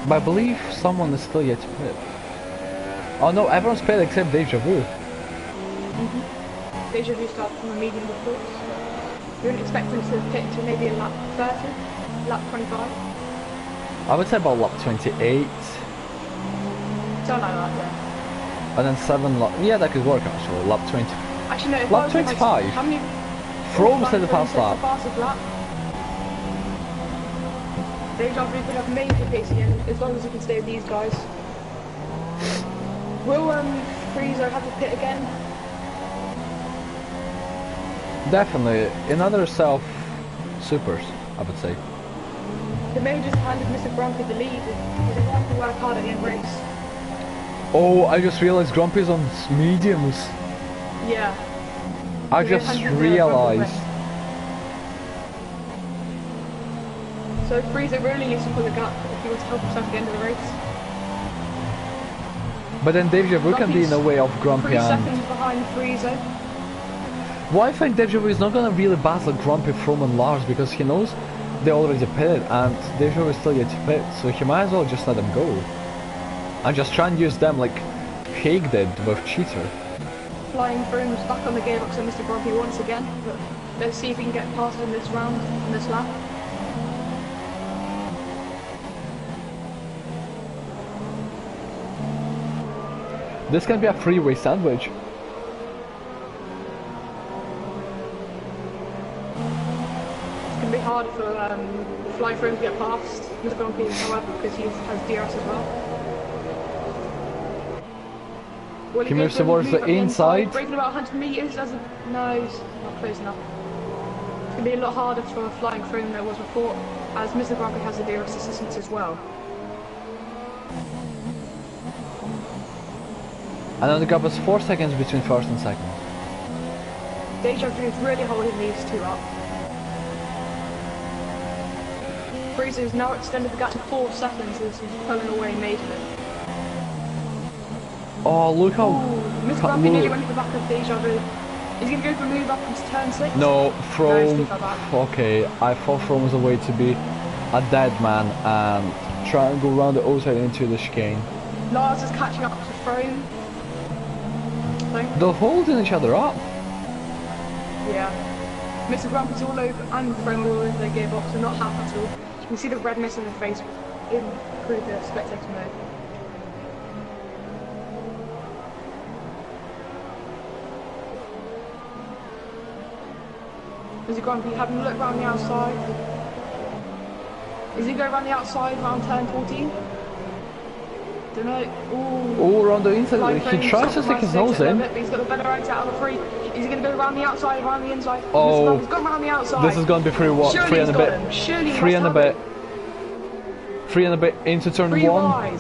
But I believe someone is still yet to pit. Oh no, everyone's pit except Deja Vu. Deja Vu starts from a medium, of course. You wouldn't expect them to pit to maybe a lap 30, lap 25. I would say about lap 28. Something like that, yeah. And then 7 lap. Yeah, that could work actually. Lap 20. Actually, no, if lap 25. How many? Frome said the fast lap. Fastest lap. Deja Vu could have major pace again, as long as he can stay with these guys. Will Friezo have to pit again? Definitely. In other self supers, I would say. They may have just handed Mr. Grumpy the lead. They don't have to work hard at the end race. Oh, I just realised Grumpy's on mediums. Yeah. I They just handed the realised. Grumpy win. So Frieza really needs to pull the gap if he wants to help himself at the end of the race. But then Deja Vu can be in the way of Grumpy 3 and... seconds behind Frieza. Well, I think Deja Vu is not gonna really battle Grumpy, From and Lars because he knows they already pitted and Deja Vu is still yet to pit, so he might as well just let them go. And just try and use them like Haig did with Cheater. Flying Frooms back on the gearbox on Mr. Grumpy once again, but let's see if we can get past him this round, in this lap. This can be a freeway sandwich. It's going to be hard for Flying Frooms to get past Mr. Grumpy, however, because he has DRS as well. He moves towards the inside. Breaking about 100 meters as a... No, he's not close enough. It's going to be a lot harder for Flying Froome than it was before, as Mr. Grumpy has the DRS assistance as well. And then the gap is 4 seconds between first and second. Deja Vu is really holding these two up. Frieza has now extended the gap to 4 seconds as he's pulling away majorly. Oh, look how... Mr. Grumpy nearly went to the back of Deja Vu. He's going to go for a move up into turn 6. No, From... No, okay, I thought From was a way to be a dead man and try and go around the outside into the chicane. Lars is catching up to Frome. They're holding each other up. Yeah. Mr. Grumpy's all over and Frome all over their gearbox and not happy at all. You can see the redness in their face in through the spectator mode. Mr. Grumpy having a look around the outside. Is he going around the outside around turn 14? Don't know. Ooh. Oh, around the inside. He tries to stick his nose in. But he's got a better exit out of the 3. Is he going to go around the outside, around the inside? Oh. He's gone around the outside. This is going to be 3 what? Surely 3 and a bit. Surely 3 and a bit. 3 and a bit into turn 1. Wide.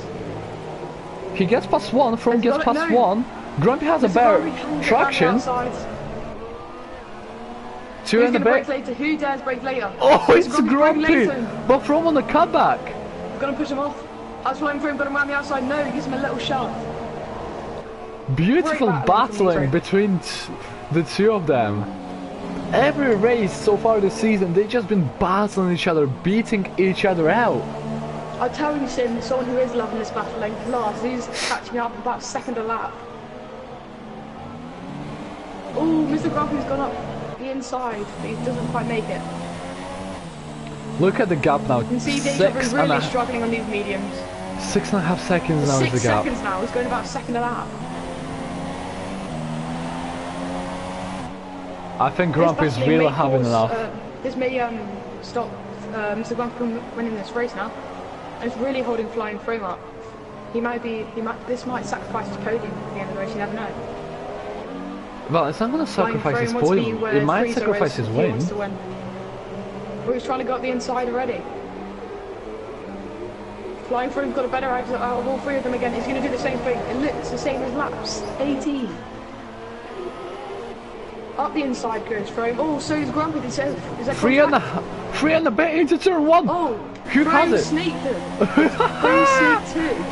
He gets past 1. From gets past 1. Grumpy has a better traction. 2 and a bit. Brake later? Who dares brake later? Oh, it's Grumpy! But From on the cutback. He's going to push him off. As Flying Frome got him around the outside. No, he gives him a little shove. Beautiful battling between the two of them. Every race so far this season, they've just been battling each other, beating each other out. I'll tell you, Sim, someone who is loving this battling, Lars, he's catching up about second a lap. Oh, Mr. Grumpy's gone up the inside, but he doesn't quite make it. Look at the gap now. You can see Deja Vu really struggling on these mediums. 6.5 seconds now is the gap. 6 seconds now, he's going about second a lap. I think Grumpy's really having enough. This may stop Mr. Grumpy from winning this race now. And it's really holding Flying Frome up. This might sacrifice his podium at the end of the race, you never know. Well, it's not going to sacrifice his podium, it might sacrifice his win. Well, he's trying to go up the inside already. Flying Frome's got a better exit out of all 3 of them again. He's going to do the same thing. It looks the same as laps 18. Up the inside goes Frome. Oh, so is Grumpy. Is that 3 and a bit into turn 1. Oh, who has it? Sneaked him. Frome sneaked too.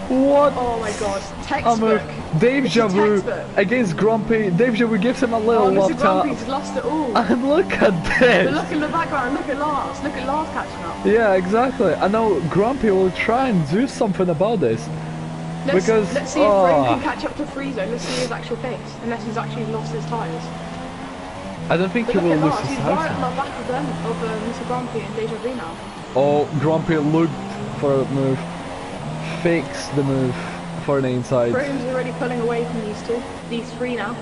What? Oh my god, textbook. Deja Vu against Grumpy. Deja Vu gives him a little love tap. Grumpy's lost it all. And look at this. But look in the background, look at Lars. Look at Lars catching up. Yeah, exactly. I know Grumpy will try and do something about this. Let's see if Frome can catch up to Frieza. Let's see his actual pace, unless he's actually lost his tyres. I don't think he will lose his tyres. He's right at the back of them, of Mr. Grumpy and Deja Vu now. Oh, Grumpy looked for a move. Fakes the move for an inside. Frome's already pulling away from these 3 now.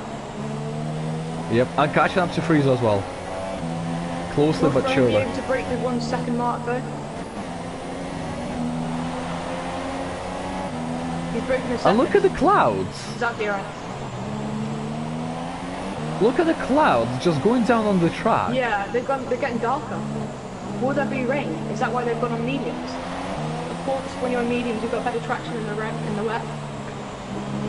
Yep, and catching up to Frieza as well. Closely but surely. Will Frome be able to break the 1 second mark though? He's broken the second. And look at the clouds. Exactly right. Look at the clouds just going down on the track. Yeah, they're getting darker. Will there be rain? Is that why they've gone on mediums? Of course, when you're on mediums, you've got better traction in the wet.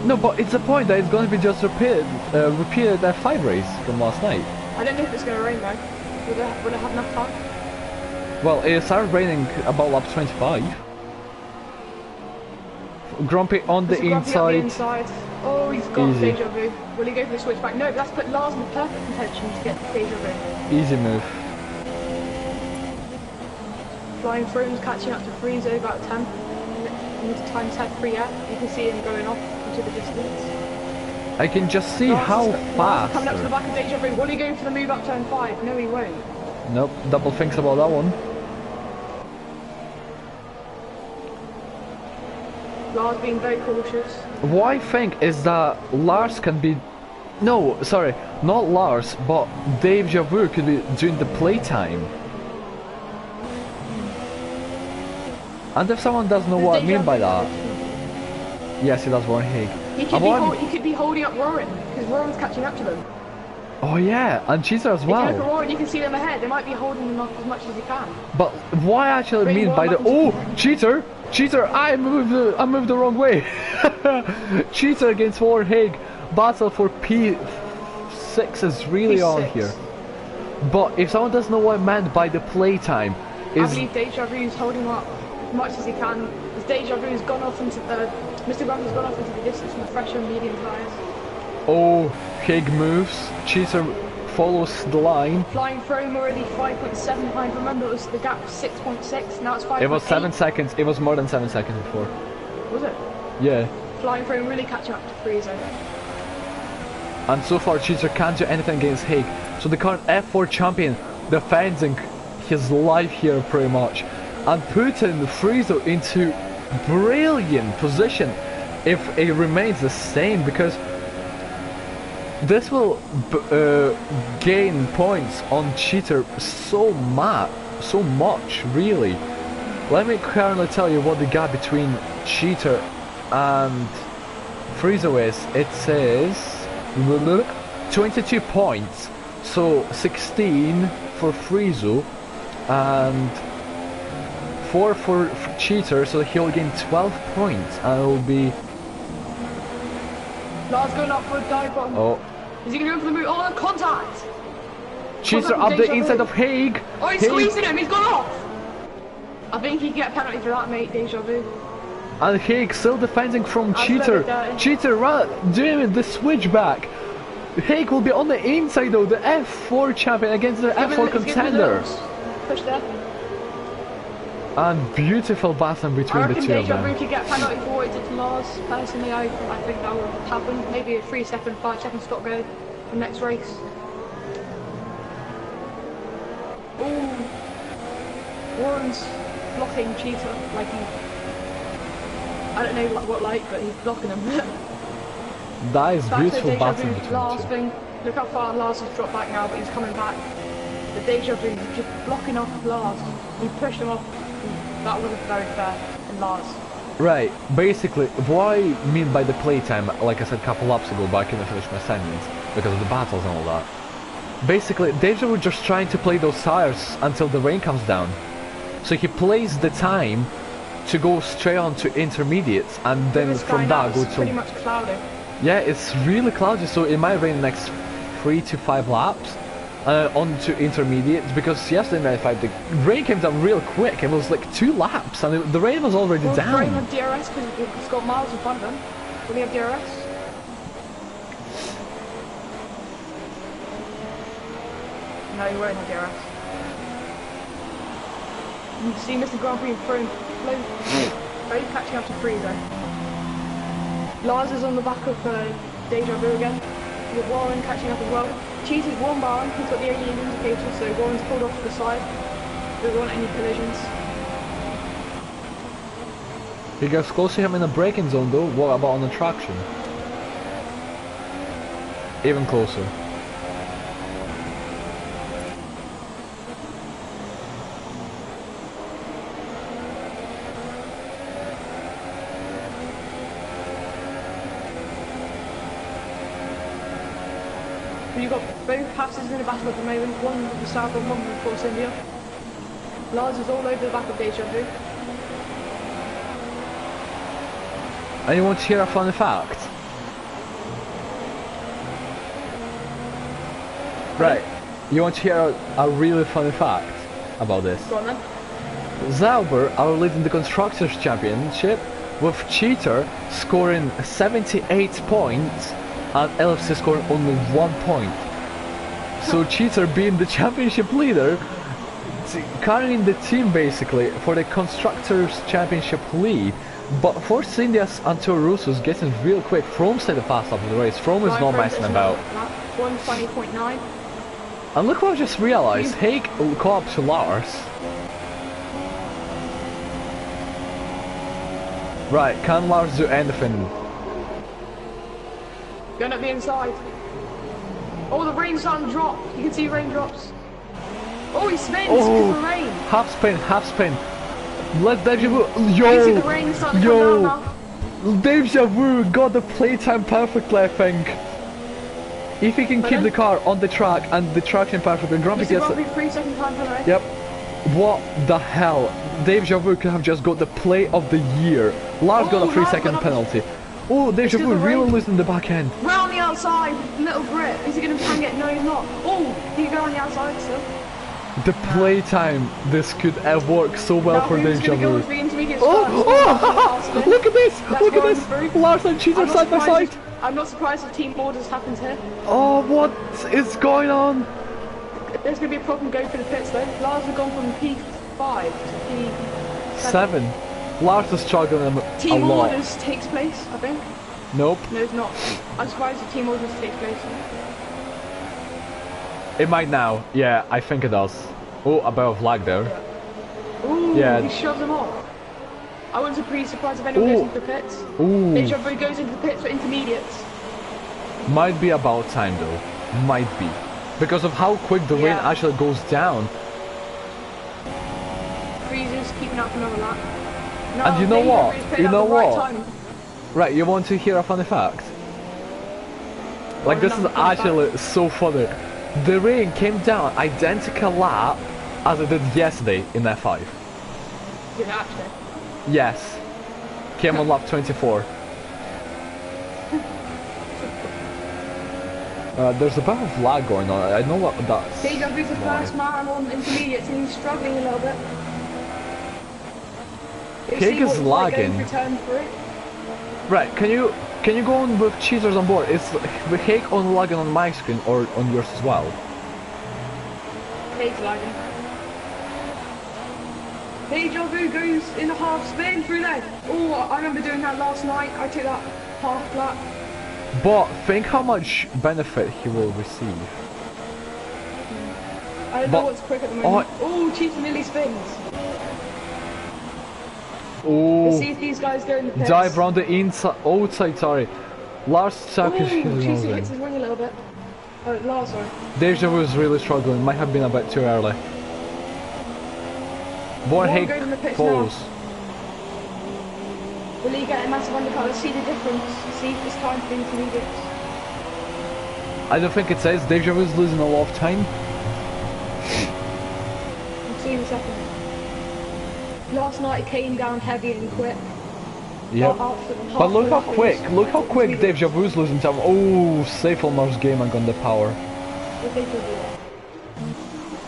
No, but it's the point that it's going to be just repeated F5 race from last night. I don't know if it's going to rain though. Will it have enough time? Well, it started raining about lap 25. Grumpy on the inside. Oh, he's got Easy. deja vu. Will he go for the switchback? No, that's put Lars in the perfect contention to get deja vu. Easy move. Flying Thrones catching up to Friezo about 10. Into time 10-3 yet. You can see him going off into the distance. I can just see Lars how is fast. coming up to the back of deja vu. Will he go for the move up turn 5? No, he won't. Nope, double thinks about that one. Lars being very cautious. What I think is that Lars can be... No, sorry, not Lars, but Deja Vu could be doing the playtime. And if someone doesn't know what I mean by that... Yes, he does, Warren Haig. He could be holding up Roaring, because Roaring's catching up to them. Oh yeah, and Cheater as well. If you look at Roaring, you can see them ahead. They might be holding them up as much as they can. But what I actually mean by the... Oh, Cheater! Cheater, I moved the wrong way. Cheater against Warren Haig. Battle for P6 is really P6. on here. But if someone doesn't know what I meant by the playtime, I is... believe Deja Vu's holding up as much as he can. As Deja Vu's gone off into the... Mr. Grumpy's gone off into the distance from the fresh and medium tyres. Oh, Haig moves. Cheater follows the line. Flying Throne already 5.7 behind. Remember, the gap was 6.6. Now it's 5.8. It was 7 seconds. It was more than 7 seconds before. Was it? Yeah. Flying Throne really catching up to Friezo. And so far, Cheater can't do anything against Haig. So the current F4 champion defending his life here pretty much. And putting Friezo into brilliant position if it remains the same, because this will gain points on Cheater so much really. Let me currently tell you what the gap between Cheater and Friezo is. It says 22 points, so 16 for Friezo and 4 for Cheater, so he'll gain 12 points and it will be... Lars going up for a dive bomb. Oh. Is he going to go for the move? Oh, contact! Cheater up the inside of Haig. Oh, he's squeezing him, he's gone off! I think he can get a penalty for that, mate, Deja Vu. And Haig still defending from Cheater. Cheater doing the switchback. Haig will be on the inside though, the F4 champion against the F4 contender. Push there. And beautiful battle between the two of them. Deja Vu could get a penalty for what it did to Lars. Personally, I think that will happen. Maybe a 3-second, 5-second stop go for next race. Ooh. Warren's blocking Cheater like he... I don't know what like, but he's blocking him. That is beautiful battle Vu, between Lars the two. thing. Look how far Lars has dropped back now, but he's coming back. The Deja Vu just blocking off Lars. He pushed him off. That wasn't very fair in Lars. Right, basically, what I mean by the playtime, like I said a couple laps ago, but I couldn't finish my sentence because of the battles and all that. Basically, Deja was just trying to play those tires until the rain comes down. So he plays the time to go straight on to intermediates and then from that go to... pretty much cloudy. Yeah, it's really cloudy, so it might rain the next 3 to 5 laps on to intermediates, because yesterday night 5 the rain came down real quick. It was like 2 laps and the rain was already down. Will Rain have DRS because it's got miles in front of him? Will he have DRS? No, he won't have DRS. You can see Mr. Grand Prix throwing both catching up to Friezo. Lars is on the back of Deja Vu again. You've got Warren catching up as well. Cheater's one bar, he's got the alien indicator, so Warren's pulled off to the side. Don't want any collisions. He gets close to him in the braking zone though. What about on the traction? Even closer. You've got both passes in the battle at the moment, one with the South and one with Force India. Lars is all over the back of Deja Vu. And you want to hear a funny fact? Right, you want to hear a really funny fact about this? Go on then. Zauber are leading the Constructors' Championship with Cheater scoring 78 points and LFC scoring only 1 point. So Cheater being the championship leader, carrying the team basically for the Constructors' Championship lead. But Force India's Antonio Russo's getting real quick. From stayed fast up the race. From is not messing about. 120.9. And look what I just realized. Haig caught up to Lars. Right, can Lars do anything? Going up the inside. Oh, the rain's starting to drop. You can see raindrops. Oh, he spins because of the rain. Half spin. Let Deja Vu. You see the rain starting to come down now. Deja Vu got the playtime perfectly, I think. If he can keep the car on the track and the traction perfectly, Grumpy gets it. 3-second time penalty. Yep. What the hell? Deja Vu could have just got the play of the year. Lars got a 3-second penalty. Oh, Deja Vu really losing the back end. Round the outside, little grip. Is he going to hang it? No, he's not. Oh, he can go on the outside still. The playtime, this could have worked so well for Deja Vu. Oh, look at this! Look at this! Lars and Cheater side by side. I'm not surprised if team orders happens here. Oh, what is going on? There's going to be a problem going for the pits though. Lars has gone from P5 to P7. Lars is struggling a lot. Team orders takes place, I think. Nope. No, it's not. I'm surprised if team orders takes place. It might now. Yeah, I think it does. Oh, a bit of lag there. Ooh, yeah. He shoves them off. I wouldn't be surprised if anyone goes into the pits. Ooh. Deja Vu goes into the pits for intermediates. Might be about time though. Might be. Because of how quick the rain actually goes down. Freezer's keeping up another lap. No, and you know what? You know what? Right, you want to hear a funny fact? Like, this is actually so funny. The rain came down identical lap as it did yesterday in F5. Did it actually? Yes. Came on lap 24. There's a bit of lag going on. I know what that's. Deja Vu's the first man on intermediates and he's struggling a little bit. Pig is lagging. Right, can you go on with cheaters on board? Is the Haig on lagging on my screen or on yours as well? Haig's lagging. Deja Vu goes in a half spin through there. Oh, I remember doing that last night. I took that half lap. But think how much benefit he will receive. I don't know what's quick at the moment. Oh, Cheater nearly spins. Oh, let's see if these guys go in the pits. Dive round the inside, outside, sorry. Lars stuck his Cheater hits his wing a little bit. Oh, Lars, sorry. Deja was really struggling, might have been a bit too early. Born Haig follows. Will he get a massive undercut? Let's see the difference. See if it's time for the intermediates. I don't think it says. Deja was losing a lot of time. We'll see in a second. Last night it came down heavy and quick. Yep. But look how quick Deja Vu's losing time. Oh, safe on Mars game and got the power.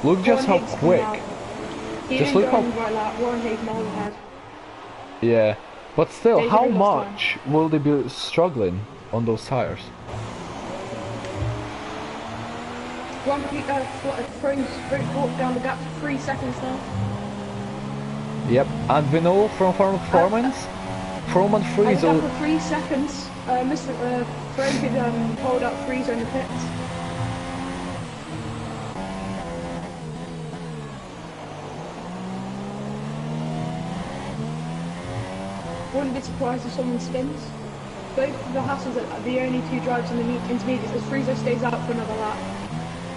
Look just how quick. Just look how. Yeah. But still, how much will they be struggling on those tires? Frames brought down the gap to 3 seconds now. Yep, and we know from performance, Froome and Friese. For 3 seconds, Mr. Frome could hold up Friese in the pits. Wouldn't be surprised if someone spins. Both of the Hassels are the only two drivers in the intermediates as Friese stays out for another lap.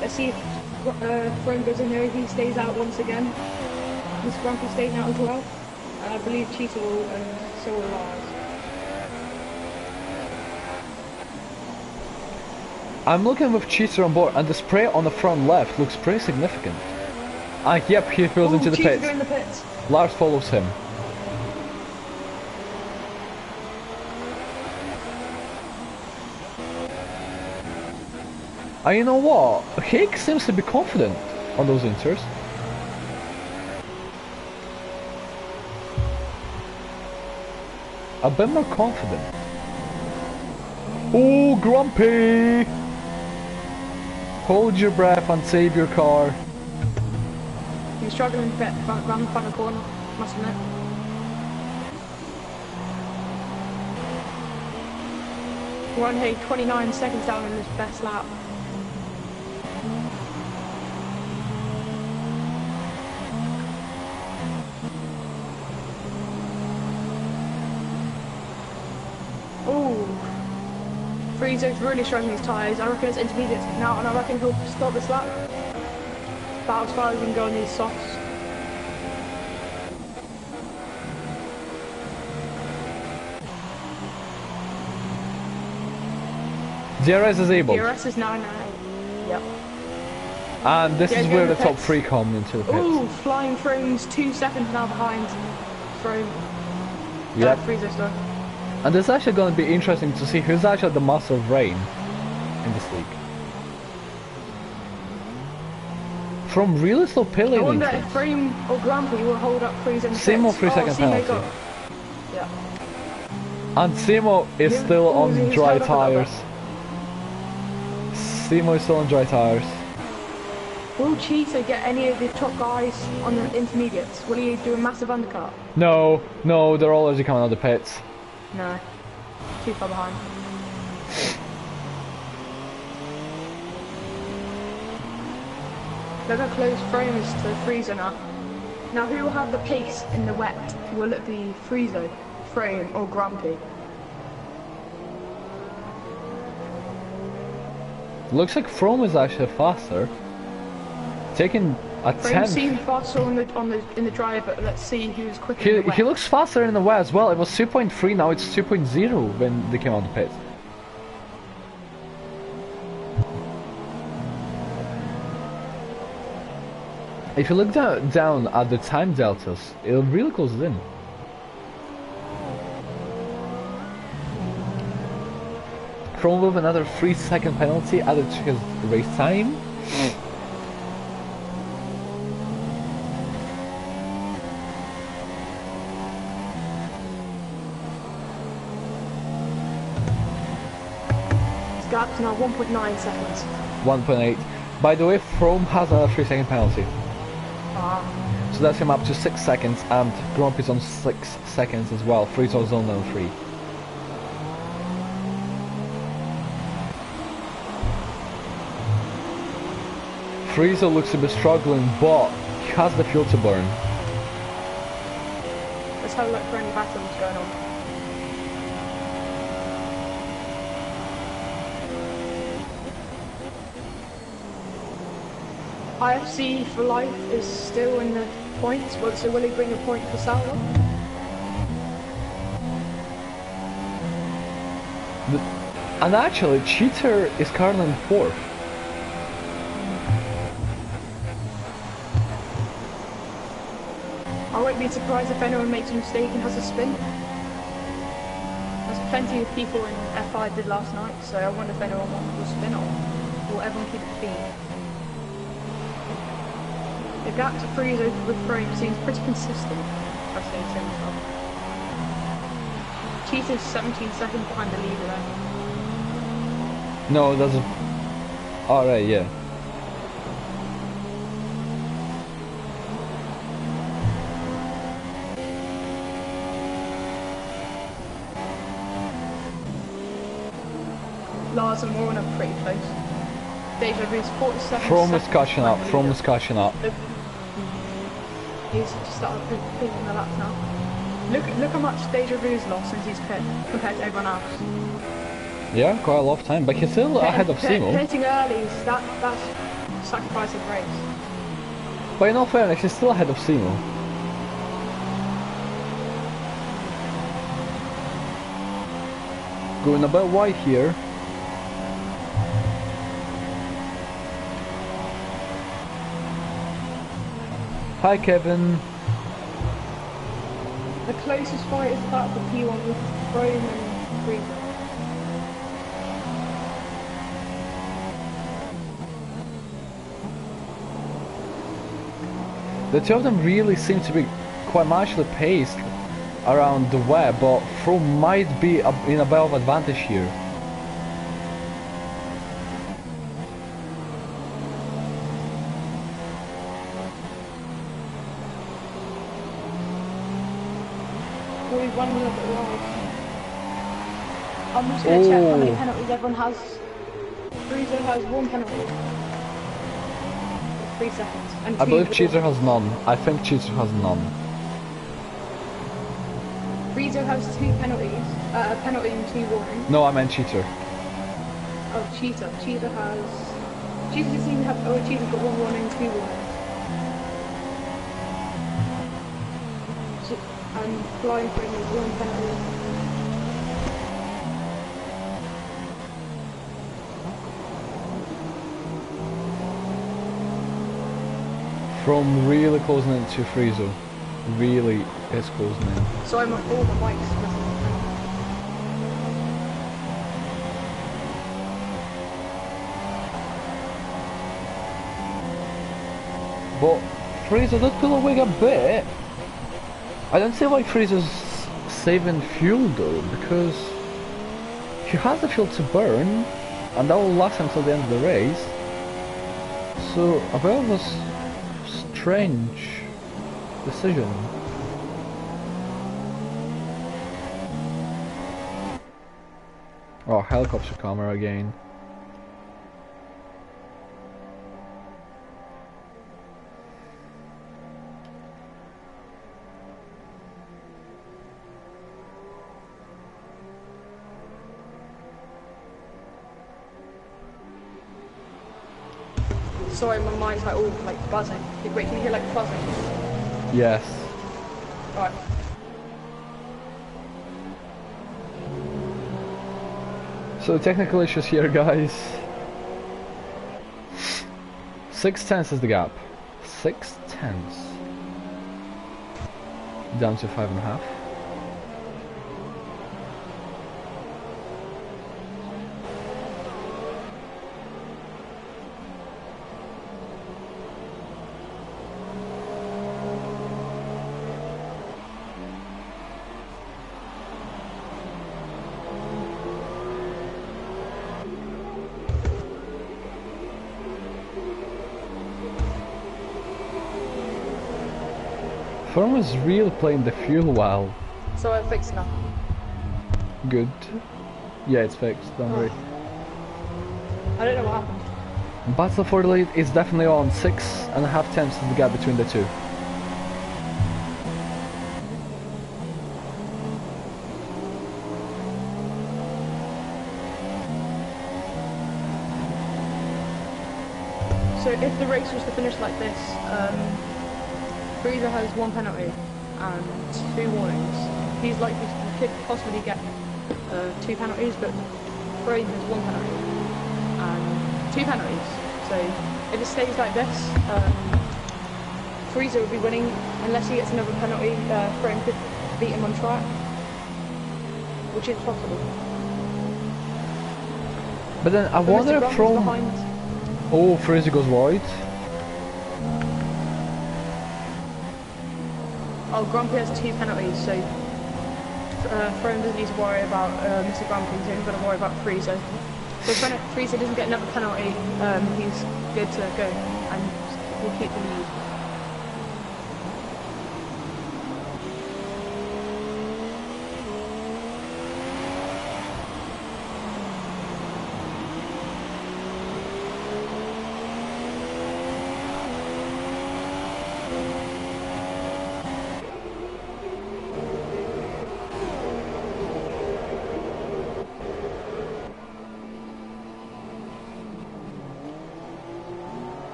Let's see if Frome goes in there, he stays out once again. This Grumpy stays out as well. And I believe Cheetah will, and so will Lars. I'm looking with Cheetah on board and the spray on the front left looks pretty significant. Yep, he goes into the Cheese's pits. going in the pits. Lars follows him. And you know what? Higgs seems to be confident on those inters. A bit more confident. Oh, Grumpy! Hold your breath and save your car. He's struggling a bit around the final corner, must admit. We're on here 29 seconds down in this best lap. Ooh. Friezo's really struggling his tyres. I reckon it's intermediates now, and I reckon he'll stop this lap. About as far as we can go on these softs. DRS is able. DRS is now. Yep. And this is go where in the the top pits. 3 come into the pits. Ooh, flying frames, 2 seconds now behind. Frame. Yep. Friezo's done. And it's actually going to be interesting to see who's actually the master of rain in this league. From really slow I pilling wonder entrance. if Frame or Grumpy will hold up Friezo in the Simo pits. 3-second Simo penalty. got- Yeah. And Simo is Yeah. still Ooh, on he's dry held up a little tires. Simo is still on dry tires. Will Cheetah get any of the top guys on the intermediates? Will he do a massive undercut? No, no, they're all already coming out of the pits. No. Too far behind. Look how close Frame is to Friezo now. Now who will have the pace in the wet? Will it be Friezo, Frame or Grumpy? Looks like From is actually faster. Taking a Frame 10th. seemed faster in the drive, but let's see who's quicker in the wet. He looks faster in the wet as well. It was 2.3, now it's 2.0 when they came out of the pits. If you look down at the time deltas, it really closes in. From with another 3-second penalty added to his race time. His gap's now 1.9 seconds. 1.8. By the way, From has another 3-second penalty. So that's him up to 6 seconds, and Grumpy's on 6 seconds as well. Friezo's on level 3. Friezo looks to be struggling, but he has the fuel to burn. Let's have a look for any battles going on. IFC for life is still in the points, but so will he bring a point for Sauber? And actually, Cheater is currently in 4th. I won't be surprised if anyone makes a mistake and has a spin. There's plenty of people in F5 did last night, so I wonder if anyone will spin or will everyone keep it clean. The gap to Friezo with Frame seems pretty consistent, I say so myself. Cheetah's 17 seconds behind the leader there. No, that's... Alright, yeah. Lars and Warren are pretty close. Deja Vu's 47 From is seconds catching up, behind the From leader. is catching up. He's just started picking the laps now. Look how much Deja Vu's lost since he's pit compared to everyone else. Yeah, quite a lot of time, but he's still ahead of Simo. Pitting early, that's sacrifice of race. But in all fairness, he's still ahead of Simo. Going a bit wide here. Hi, Kevin. The closest fight is that the P1 with Rome and Freezer. The two of them really seem to be quite martially paced around the web, but From might be in a bit of advantage here. We've run a little bit wide. I'm just going to check how many penalties everyone has. Freezer has 1 penalty. 3 seconds. And I 2 believe for Cheezer goal. has none. I think Cheezer has none. Freezer has 2 penalties. A penalty and 2 warnings. No, I meant Cheezer. Oh, Cheetah. Cheetah doesn't even have... Oh, Cheetah's got 1 warning, 2 warnings. And Flying Frame is 1 penalty. From really closing in to Freezer. Really is closing in. So I'm on all the mics. But Freezer did pull away a bit. I don't see why Freezer's saving fuel though, because he has the fuel to burn, and that will last until the end of the race. So a bit of a strange decision. Oh, helicopter camera again. Sorry, my mind's like all like buzzing. Wait, can you hear like buzzing? Yes. Right. So technical issues here, guys. 6/10 is the gap. 6/10. Down to 5.5. Firm is really playing the fuel well. So I fixed now. Good. Yeah, it's fixed, don't worry. I don't know what happened. Battle for the lead is definitely on. 6.5 tenths is the gap between the two. So if the race was to finish like this, Freezer has 1 penalty and 2 warnings. He's likely to could possibly get 2 penalties, but Frame has 1 penalty and 2 penalties. So if it stays like this, Freezer will be winning unless he gets another penalty. Frame could beat him on track, which is possible. But then I But wonder Mr. if Grumpy's from... behind. Oh, Freezer goes wide. Oh, Grumpy has 2 penalties, so Frome doesn't need to worry about Mr. Grumpy, he's only got to worry about Freezer. So if Freezer doesn't get another penalty, he's good to go, and we'll keep the lead.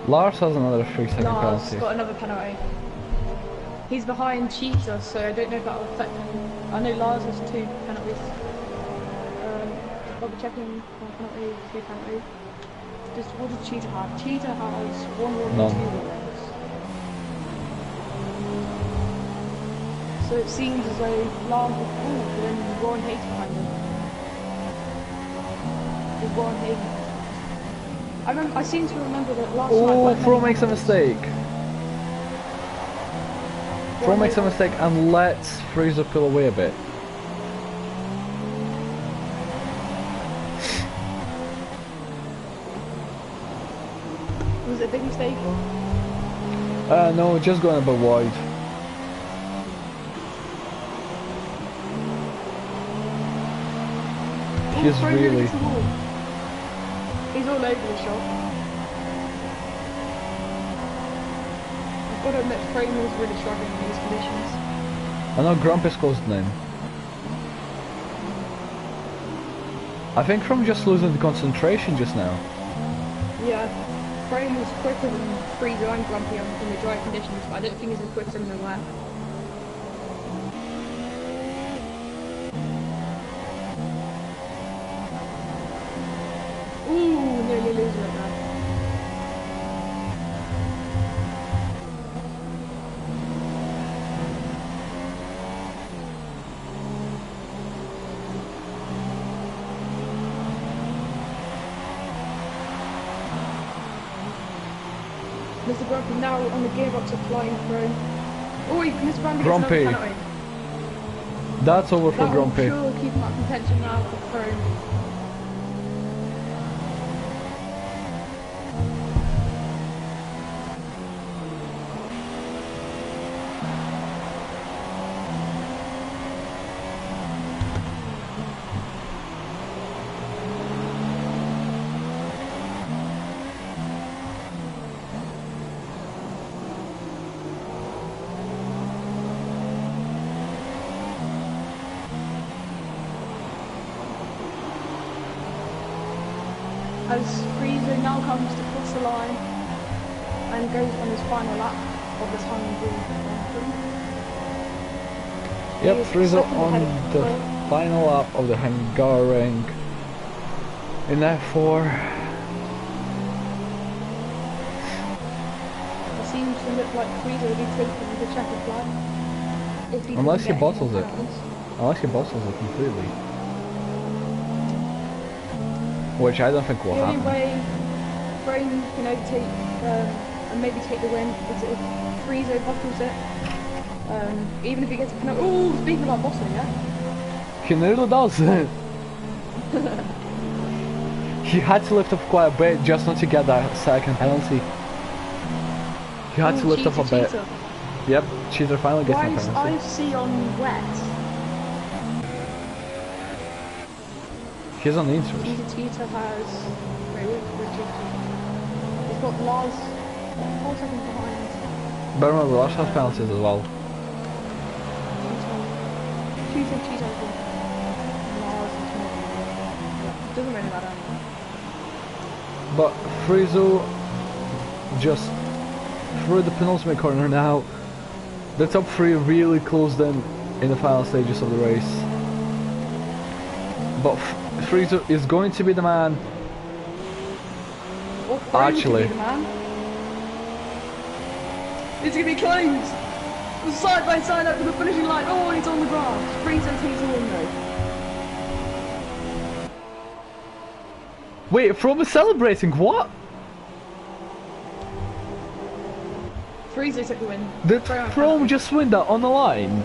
Lars has another 3-second Lars penalty. got another penalty. He's behind Cheetah, so I don't know if that will affect him. I know Lars has 2 penalties. Bobby checking 1 penalty, 2 penalties. What does Cheetah have? Cheetah has 1 warning, 2 None. warnings. So it seems as though Lars is cool, but then Warren Hayes behind him. Is Warren Hayes? I seem to remember that last night. Oh, Fro makes a mistake. Fro makes a mistake and lets Fraser pull away a bit. Was it a big mistake? No, just going a bit wide. He's really... He's all over the shop. I've got to admit, Frame is really struggling in these conditions. I know Grumpy's closing in. I think from just losing the concentration just now. Yeah, Frame was quicker than Freezer and Grumpy in the dry conditions, but I don't think he's as quick as them in the wet. Ooh, nearly losing it now. Mr. Grumpy now on the gearbox applying through. Oh, Mr. Grumpy gets another penalty. That's over for That will Grumpy. sure keep him up contention now for through. As Freezer now comes to cross the line and goes on his final lap of this Hungaroring. Yep, Frizo on the final lap of the Hungaroring in F4. It seems to look like Freezer will be taking the checkered flag. Unless he bottles it. Unless he bottles it completely. Which I don't think will happen. The only way Frame can overtake and maybe take the win is if Freezer bottles it. Even if he gets a penalty. Oh, speaking about bottling, yeah? He nearly does. He had to lift up quite a bit just not to get that second penalty. He had to lift up a bit. Yep, Cheetah finally gets a penalty. Why is IC on wet? He's on the interest. Cheetah has... Wait, where's Cheetah? He's got Lars 4 seconds behind. But remember, Lars has penalties as well. Cheetah, Lars and Tomorrow. Doesn't really matter. But Frizo just through the penultimate corner now. The top 3 really closed in the final stages of the race. But Frizo is going to be the man. Actually. It's going to be close. Side by side up to the finishing line. Oh, it's on the grass. Frizo takes a win though. Wait, From is celebrating, what? Frizo took the win. Did From just win that on the line?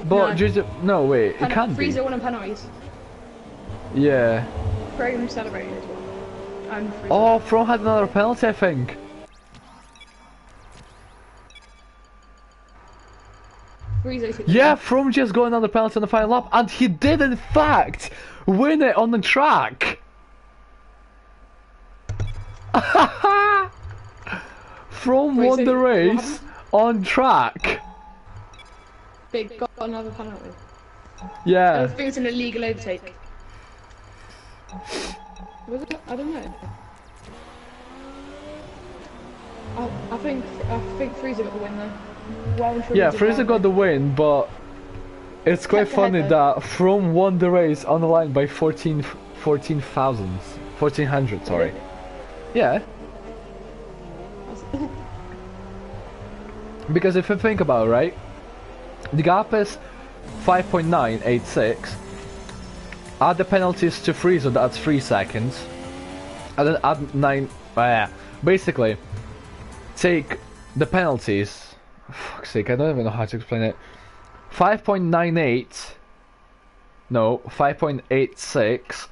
But no, wait, it can't be. Frizo won on penalties. Yeah. Frame celebrated as well. And Frizo. Oh, From had another penalty, I think. Yeah, From just got another penalty on the final lap, and he did in fact win it on the track. From won the race on track. Big got another penalty. Yeah. I think it's an illegal overtake. Was it? I don't know. I think Frieza got the win though. Well and truly Yeah, deserved Fraser got it. the win, but it's quite Kept ahead, funny though. that From won the race on the line by 1400, sorry. Yeah, because if you think about it, right, the gap is 5.986. Add the penalties to Frieza, that's 3 seconds. And then add 9. Basically, take the penalties. Fuck's sake, I don't even know how to explain it. 5.98. No, 5.86.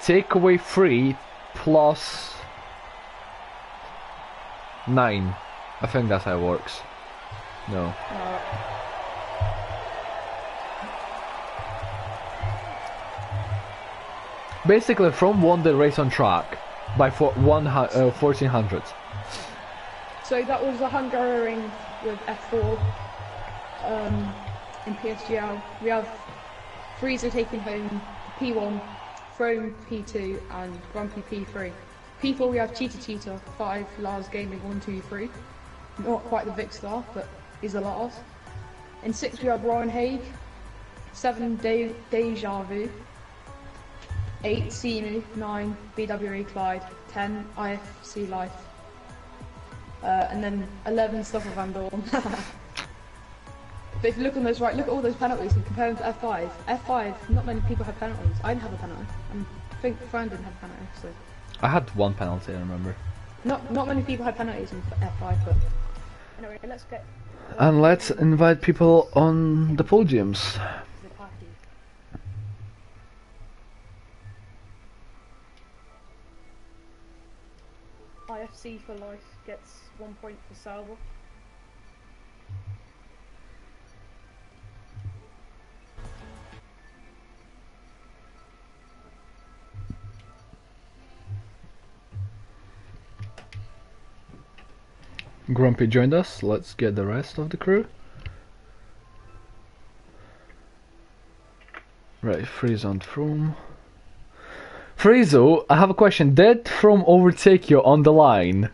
Take away 3 plus 9. I think that's how it works. No. Basically, From won the race on track by 1400. So that was a Hungaroring with F4 in PSGL. We have Frieza taking home P1, Throne P2, and Grumpy P3. P4 we have Cheetah 5, Lars Gaming 1, 2, 3. Not quite the Vic Star, but he's a Lars. In 6 we have Ryan Haig, 7 Deja Vu, 8 Simu, 9 BWE Clyde, 10 IFC Life, and then 11 Stoffer Van Dorn. But if you look on those right, look at all those penalties and compare them to F5. F5, not many people have penalties. I didn't have a penalty. I think Fran didn't have a penalty, so. I had 1 penalty, I remember. Not many people had penalties in F5, but anyway, let's get. And let's invite people on the podiums. The party. IFC for life gets 1 point for Salva. Grumpy joined us. Let's get the rest of the crew. Right, Freeze on From. Friezo, I have a question. Did From overtake you on the line?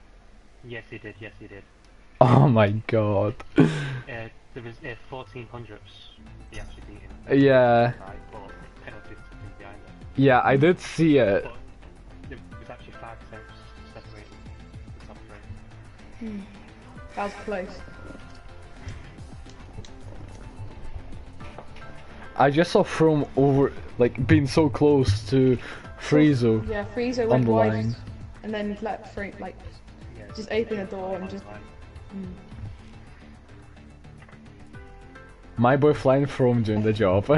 Yes, he did. Yes, he did. Oh my god. There was 1400s. He actually beat him. Yeah, Right, but penalties took him behind it. yeah, I did see it. But there was actually 5 attempts separating the top 3. That was close. I just saw From being so close to Friezo Yeah, Frieza on went the wide line. and then let Frank Yeah, just open the door and just. My boy Flying From doing the job.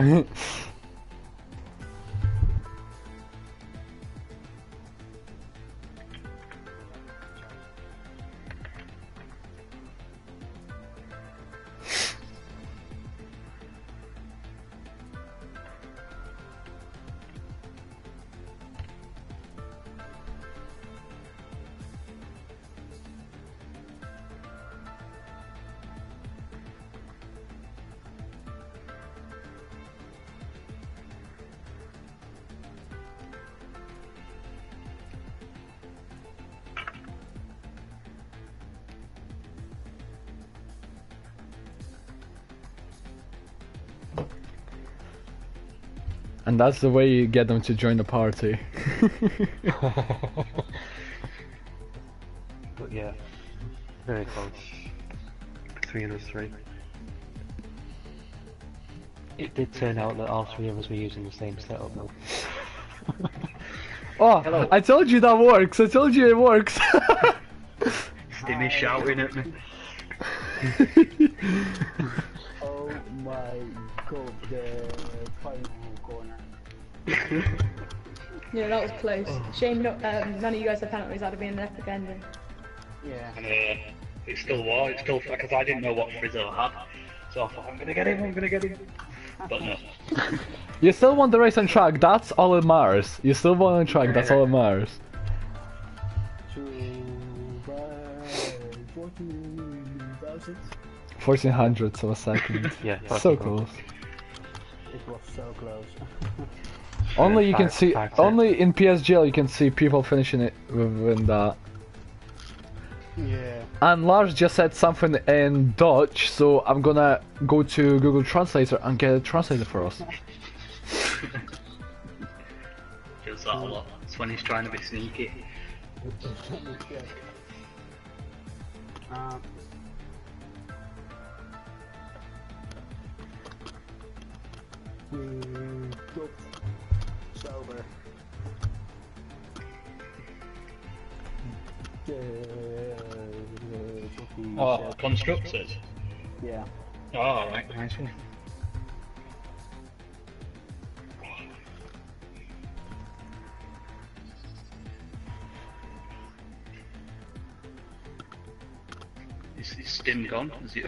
And that's the way you get them to join the party. but yeah, very close. 303. It did turn out that all 3 of us were using the same setup though. Oh, Hello. I told you that works. I told you it works. Stimmy shouting at me. Oh my god, the final corner. Yeah, that was close. Shame none of you guys had penalties. That'd have been an epic ending. Yeah. And it still was, it still, because I didn't know what Frizzo had, so I thought, I'm gonna get him. But no. You still won the race on track. That's all that matters. You still won on track. That's all that matters. 14,000. 1400 of a second. Yeah, So close. It was so close. Only you can see. Five Only in PSGL you can see people finishing it within that. Yeah. And Lars just said something in Dutch, so I'm gonna go to Google Translator and get it translated for us. Does that a lot. It's when he's trying to be sneaky. Um, Top sober. Oh, constructors. Yeah. Oh, right, nice one. Is Stim gone? Is he...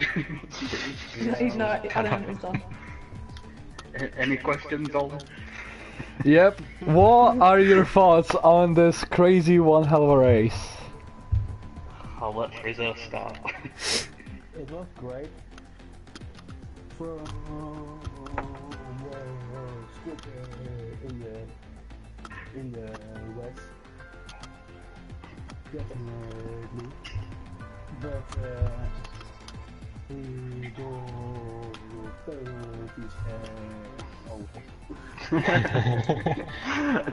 He's not. I don't know what he's done. Any questions, Ollie? Yep. What are your thoughts on this crazy one hell of a race? I'll let Frizo start. It was great. From skip in the west, definitely. But we go penalties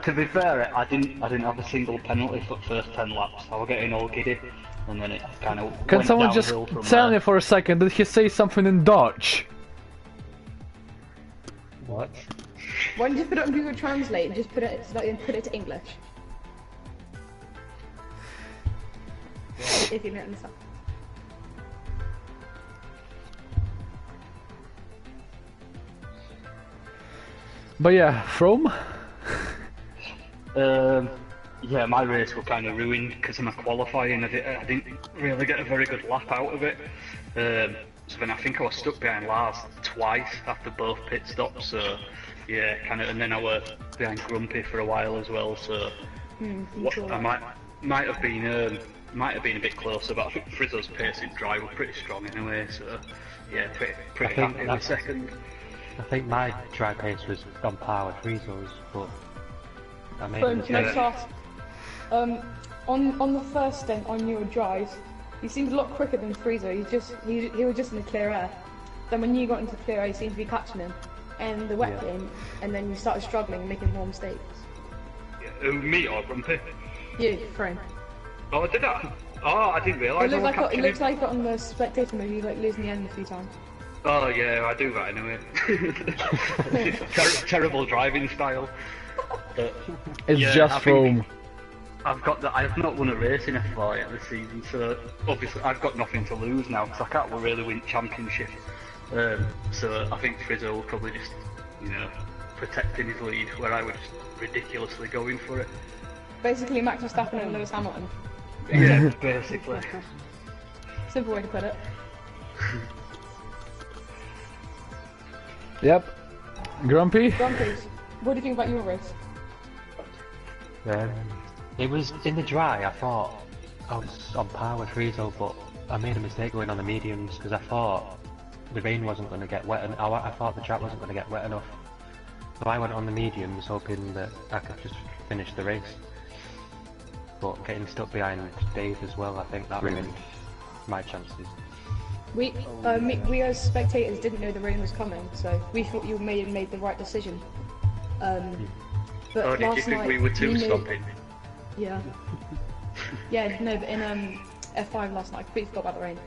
To be fair, I didn't have a single penalty for the first 10 laps. I was getting all giddy, and then it kind of Can went someone just downhill from tell there. me for a second, did he say something in Dutch? What? Why don't you put it on Google Translate and just put it to English? If you don't understand. But yeah, from? Yeah, my race was kind of ruined because of my qualifying. I didn't really get a very good lap out of it. So then I think I was stuck behind Lars twice after both pit stops. So yeah, kind of, and then I was behind Grumpy for a while as well. So I might have been a bit closer, but I think Frizzo's pace in dry was pretty strong anyway. So yeah, pretty think happy with that's- second. I think my dry pace was on par with Friezo's, but I made a Boom, can I mistake. just ask? On the first stint on your drives, he seemed a lot quicker than Friezo. He was just in the clear air. Then when you got into clear air, you seemed to be catching him, and the wet Yeah. came, and then you started struggling and making more mistakes. Yeah, who, me or Grumpy? You, frame. Oh, did I? Oh, I didn't realise. It I was looks catching like him. on the spectator mode, you like losing the end a few times. Oh yeah, I do that anyway. Terrible driving style. But, It's yeah, just I think from. I have not won a race in F4 yet this season, so obviously I've got nothing to lose now because I can't really win championship. So I think Frizzo will probably just, protecting his lead, where I was just ridiculously going for it. Basically, Max Verstappen and Lewis Hamilton. Yeah, basically. Simple way to put it. Yep. Grumpy? Grumpies, what do you think about your race? It was in the dry. I thought I was on par with Friezo, but I made a mistake going on the mediums because I thought the rain wasn't going to get wet, and I thought the track wasn't going to get wet enough. So I went on the mediums, hoping that I could just finish the race. But getting stuck behind Dave as well, I think that ruined my chances. We as spectators didn't know the rain was coming, so we thought you made the right decision. But Oh, did you last think night, we were too you knew- stopping? Yeah. Yeah, no, but in F5 last night, I completely forgot about the rain.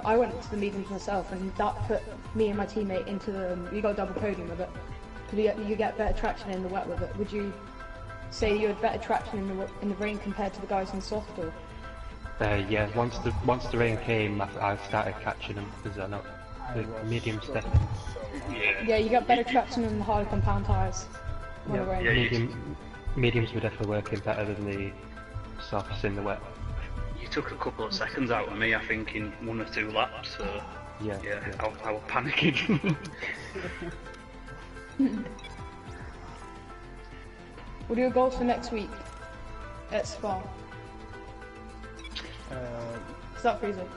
I went to the mediums myself, and that put me and my teammate into the. You got a double podium with it. You get better traction in the wet with it. Would you say you had better traction in the rain compared to the guys in soft, or? Yeah, once the rain came, I started catching them because I know the mediums definitely. Yeah, you got better traction in the hard compound tyres. Yeah, Rain. Yeah, mediums were definitely working better than the softs in the wet. You took a couple of seconds out of me, I think, in 1 or 2 laps, so Yeah. I was panicking. What are your goals for next week at Spa? Is that freezing?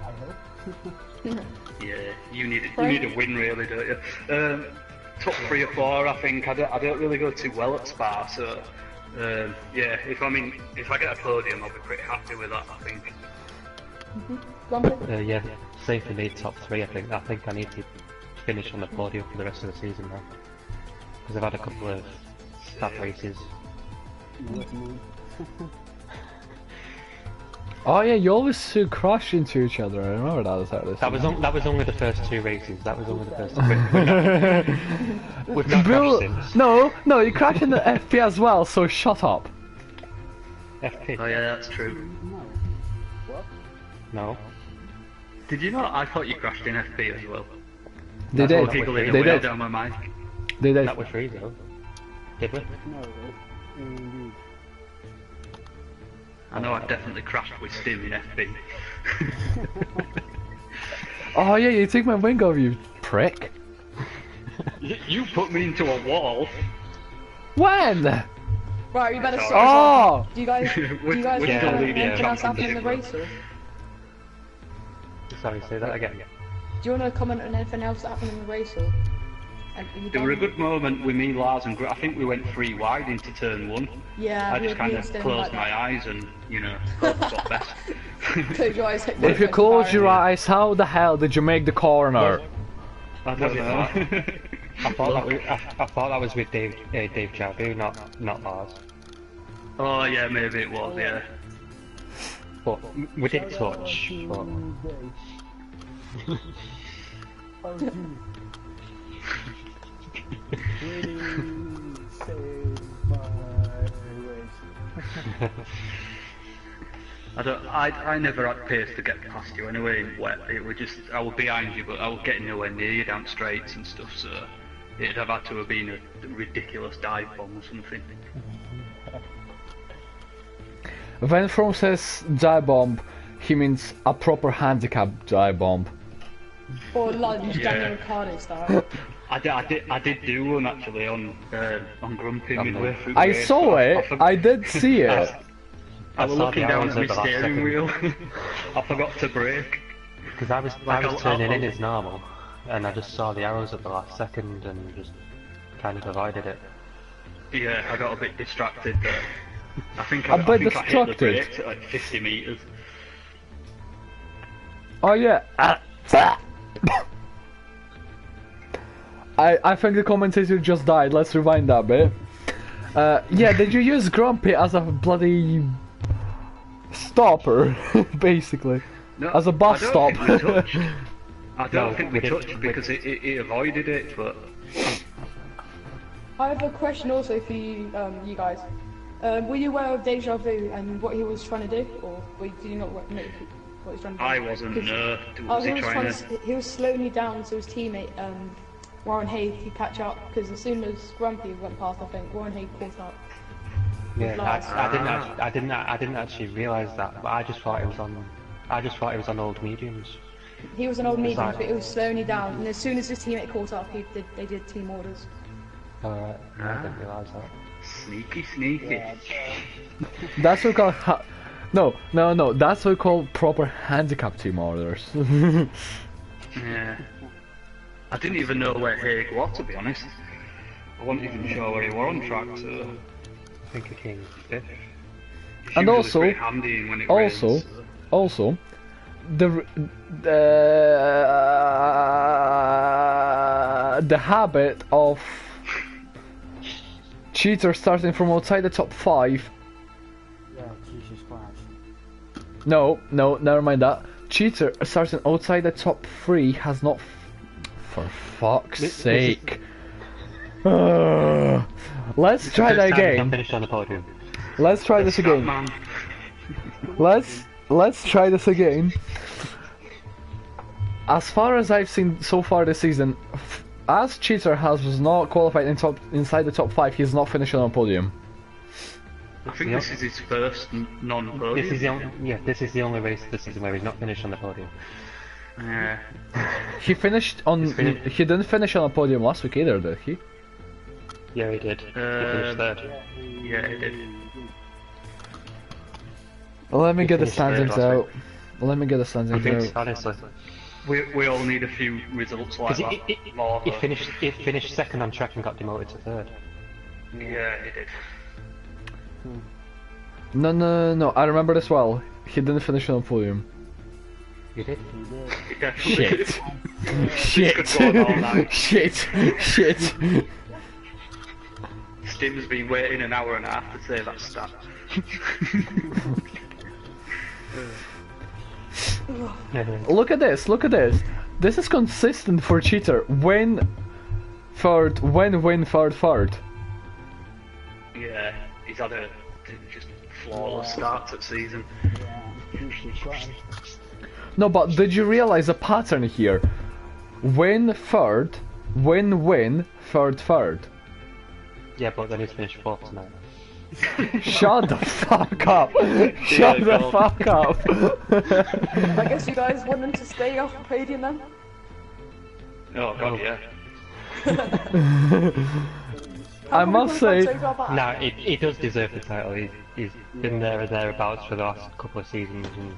I hope. Yeah, you need a win really, don't you? top 3 or 4. I think I don't really go too well at Spa, so yeah. If I get a podium, I'll be pretty happy with that. I think. Grumpy? Yeah, same for me, top 3 I think. I think I need to finish on the podium for the rest of the season now. Because I've had a couple of bad races. With me. Oh yeah, you always crash into each other. I remember that as this. That was only the first 2 races. That was only the first 2. We've not Bill, crashed since. no, you crashed in the FP as well. So shut up. FP? Oh yeah, that's true. No. What? No. Did you not? I thought you crashed in FP as well. They That's did. what Giggling They away did. down my mic. They did. That was free though. Did we? No. Indeed. I know I definitely crashed with Stim in FP. Oh yeah, you took my wing off, you prick. You put me into a wall. When? Right, we better Sorry. start. Oh, Do you guys We're comment still on leading anything else happening in the championship. race? Or? Sorry, say that again. Do you want to comment on anything else that happened in the race? Or? There were a good moment with me, Lars, and I think we went 3 wide into turn 1. Yeah, I just kind of closed my eyes and, hope got best. Close your eyes. if you close your eyes, how the hell did you make the corner? I don't know. I thought that was with Dave Jabu, not Lars. Oh yeah, maybe it was, yeah. But we did touch. But Oh, dude. Really saved my race. I never had pace to get past you anyway in wet. It was just, I was behind you, but I was getting nowhere near you down straights and stuff, so it'd have had to have been a ridiculous dive bomb or something. When From says dive bomb, he means a proper handicap dive bomb. Or lunge, Yeah. Daniel Ricciardo style. I did do one actually on Grumpy midway through the I race, saw but it. I did see it. I was saw looking the down arrows at my at the last steering second. wheel. I forgot to brake. because I was I'll- turning in I'll- as normal, and I just saw the arrows at the last second and just kind of avoided it. Yeah, I got a bit distracted there. I think A I bit think I hit the distracted? brakes at like 50 metres. Oh yeah. I think the commentator just died. Let's rewind that bit. Yeah, did you use Grumpy as a bloody stopper, basically? No, As a bus I stop. don't think we touched. I don't No, think we we didn't- touched because it avoided it, but I have a question also for you, you guys. Were you aware of Deja Vu and what he was trying to do, or did you not know what he was trying to do? I wasn't. 'Cause- Was he he was trying to? he was slowing you down so his teammate Warren Hay could catch up, because as soon as Grumpy went past, I think Warren Hay caught up. Yeah, Lars. I didn't actually realise that, but I just thought it was on old mediums. He was an old medium, Sorry. but it was slowing you down, and as soon as his teammate caught up, they did team orders. Alright, I didn't realise that. Sneaky. That's what we call no. That's what we call proper handicap team orders. Yeah. I didn't even know where Haig was, to be honest. I wasn't even sure where he was on track, so. I think it came fifth. He's And usually also- pretty handy when it Also, rains, so. also, the habit of cheaters starting from outside the top 5. Yeah, Jesus Christ. No, never mind that. Cheater starting outside the top 3 has not. For fuck's This is- sake. Let's try that I again. finished on the podium. Let's try this again. Man. Let's try this again. As far as I've seen so far this season, as Cheater was not qualified inside the top 5, he's not finishing on a podium. I think Yep. this is his first non-podium. This is the only race this season where he's not finished on the podium. Yeah. He finished on. He's finished. He didn't finish on a podium last week either, did he? Yeah, he did. He finished third. Yeah, he did. Let me He get the finished third standings last out. Let me get the I standings think, out. honestly, We all need a few results like Because that. More. he finished second on track and got demoted to third. Yeah, he did. No. I remember this well. He didn't finish on the podium. You did? He definitely did. Shit. Could go on all night. Shit. Stim's been waiting an hour and a half to say that stat. Look at this. This is consistent for cheater. Win, third, win, third. Yeah, he's had a just flawless start to the season. Yeah, Jesus Christ. No, but did you realize a pattern here? Win, third, win, third. Yeah, but then he's finished fourth tonight. Shut the fuck up! Shut the fuck up! I guess you guys want them to stay off the podium then? Oh god, yeah. I must say, No, he does deserve the title. He's been there or thereabouts for the last couple of seasons. And...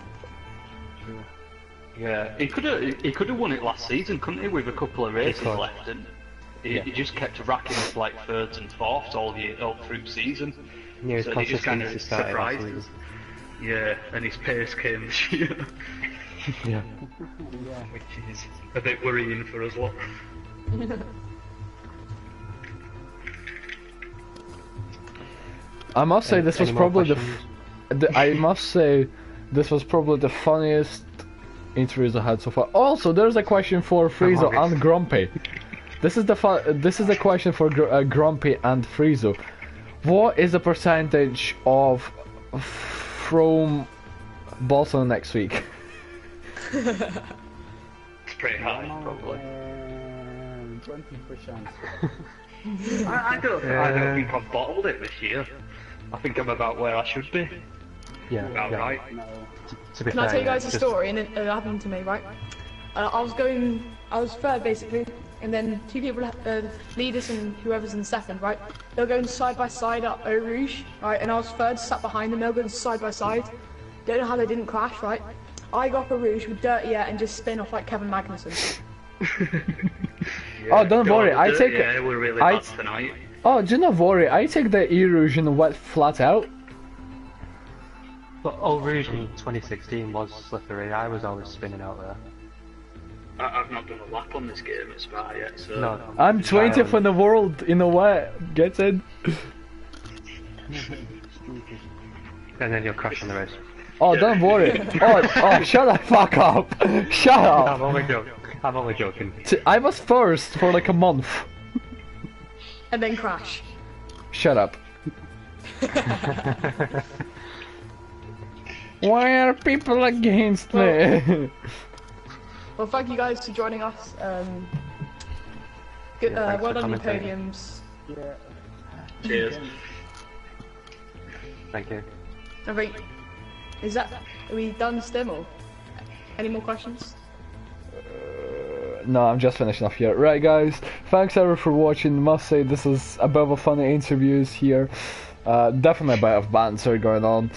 Yeah, he could have won it last season, couldn't he? With a couple of races could. left, and he just kept racking up like thirds and fourths all through season. Yeah, his So he just kind of consistency started last surprised us. season. Yeah, and his pace came this year, Yeah. which is a bit worrying for us lot. I must say this was Any more probably questions? I must say this was probably the funniest interviews I had so far. Also, there's a question for Friezo and Grumpy. This is the question for Grumpy and Friezo. What is the percentage of from Boston next week? It's pretty high, probably. 20%. I don't think I've bottled it this year. I think I'm about where I should be. Yeah. About yeah. right. No. To be Can I fair, tell you guys yeah, a just- story? And it happened to me, right? I was third basically, and then two people, leaders and whoever's in second, right? They were going side by side up Eau Rouge, right? And I was third, sat behind them. They were going side by side. Don't know how they didn't crash, right? I got up Eau Rouge with Dirty Air and just spin off like Kevin Magnussen. Oh, don't worry, I take it. Yeah, we're really bad tonight. Oh, do not worry, I take the erosion wet flat out. But Eau Rouge in 2016 was slippery. I was always spinning out there. I've not done a lap on this game at Spa yet, so... No. I'm 20th in the world in the wet. Get in. And then you'll crash on the race. Oh, don't worry. Oh, shut the fuck up. Shut up. I'm only joking. I'm only joking. I was first for like a month. And then crash. Shut up. Why are people against me? Well, thank you guys for joining us. Good, Yeah, thanks well for done your commentating. podiums. Yeah. Cheers. Thank you. I think, are we done, Stim, or any more questions? No, I'm just finishing off here. Right, guys, thanks everyone for watching. Must say this is a bit of a funny interviews here. Definitely a bit of banter going on.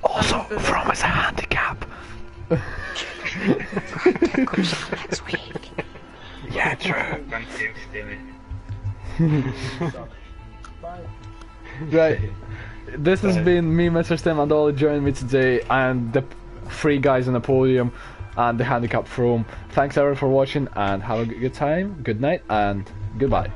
Also, from as a handicap. Next week. Yeah, true. Thank you, Stimmy. Bye. Right, this has been me, Mr. Stim, and all joining me today, and the three guys on the podium, and the handicap from. Thanks everyone for watching, and have a good time, good night, and goodbye.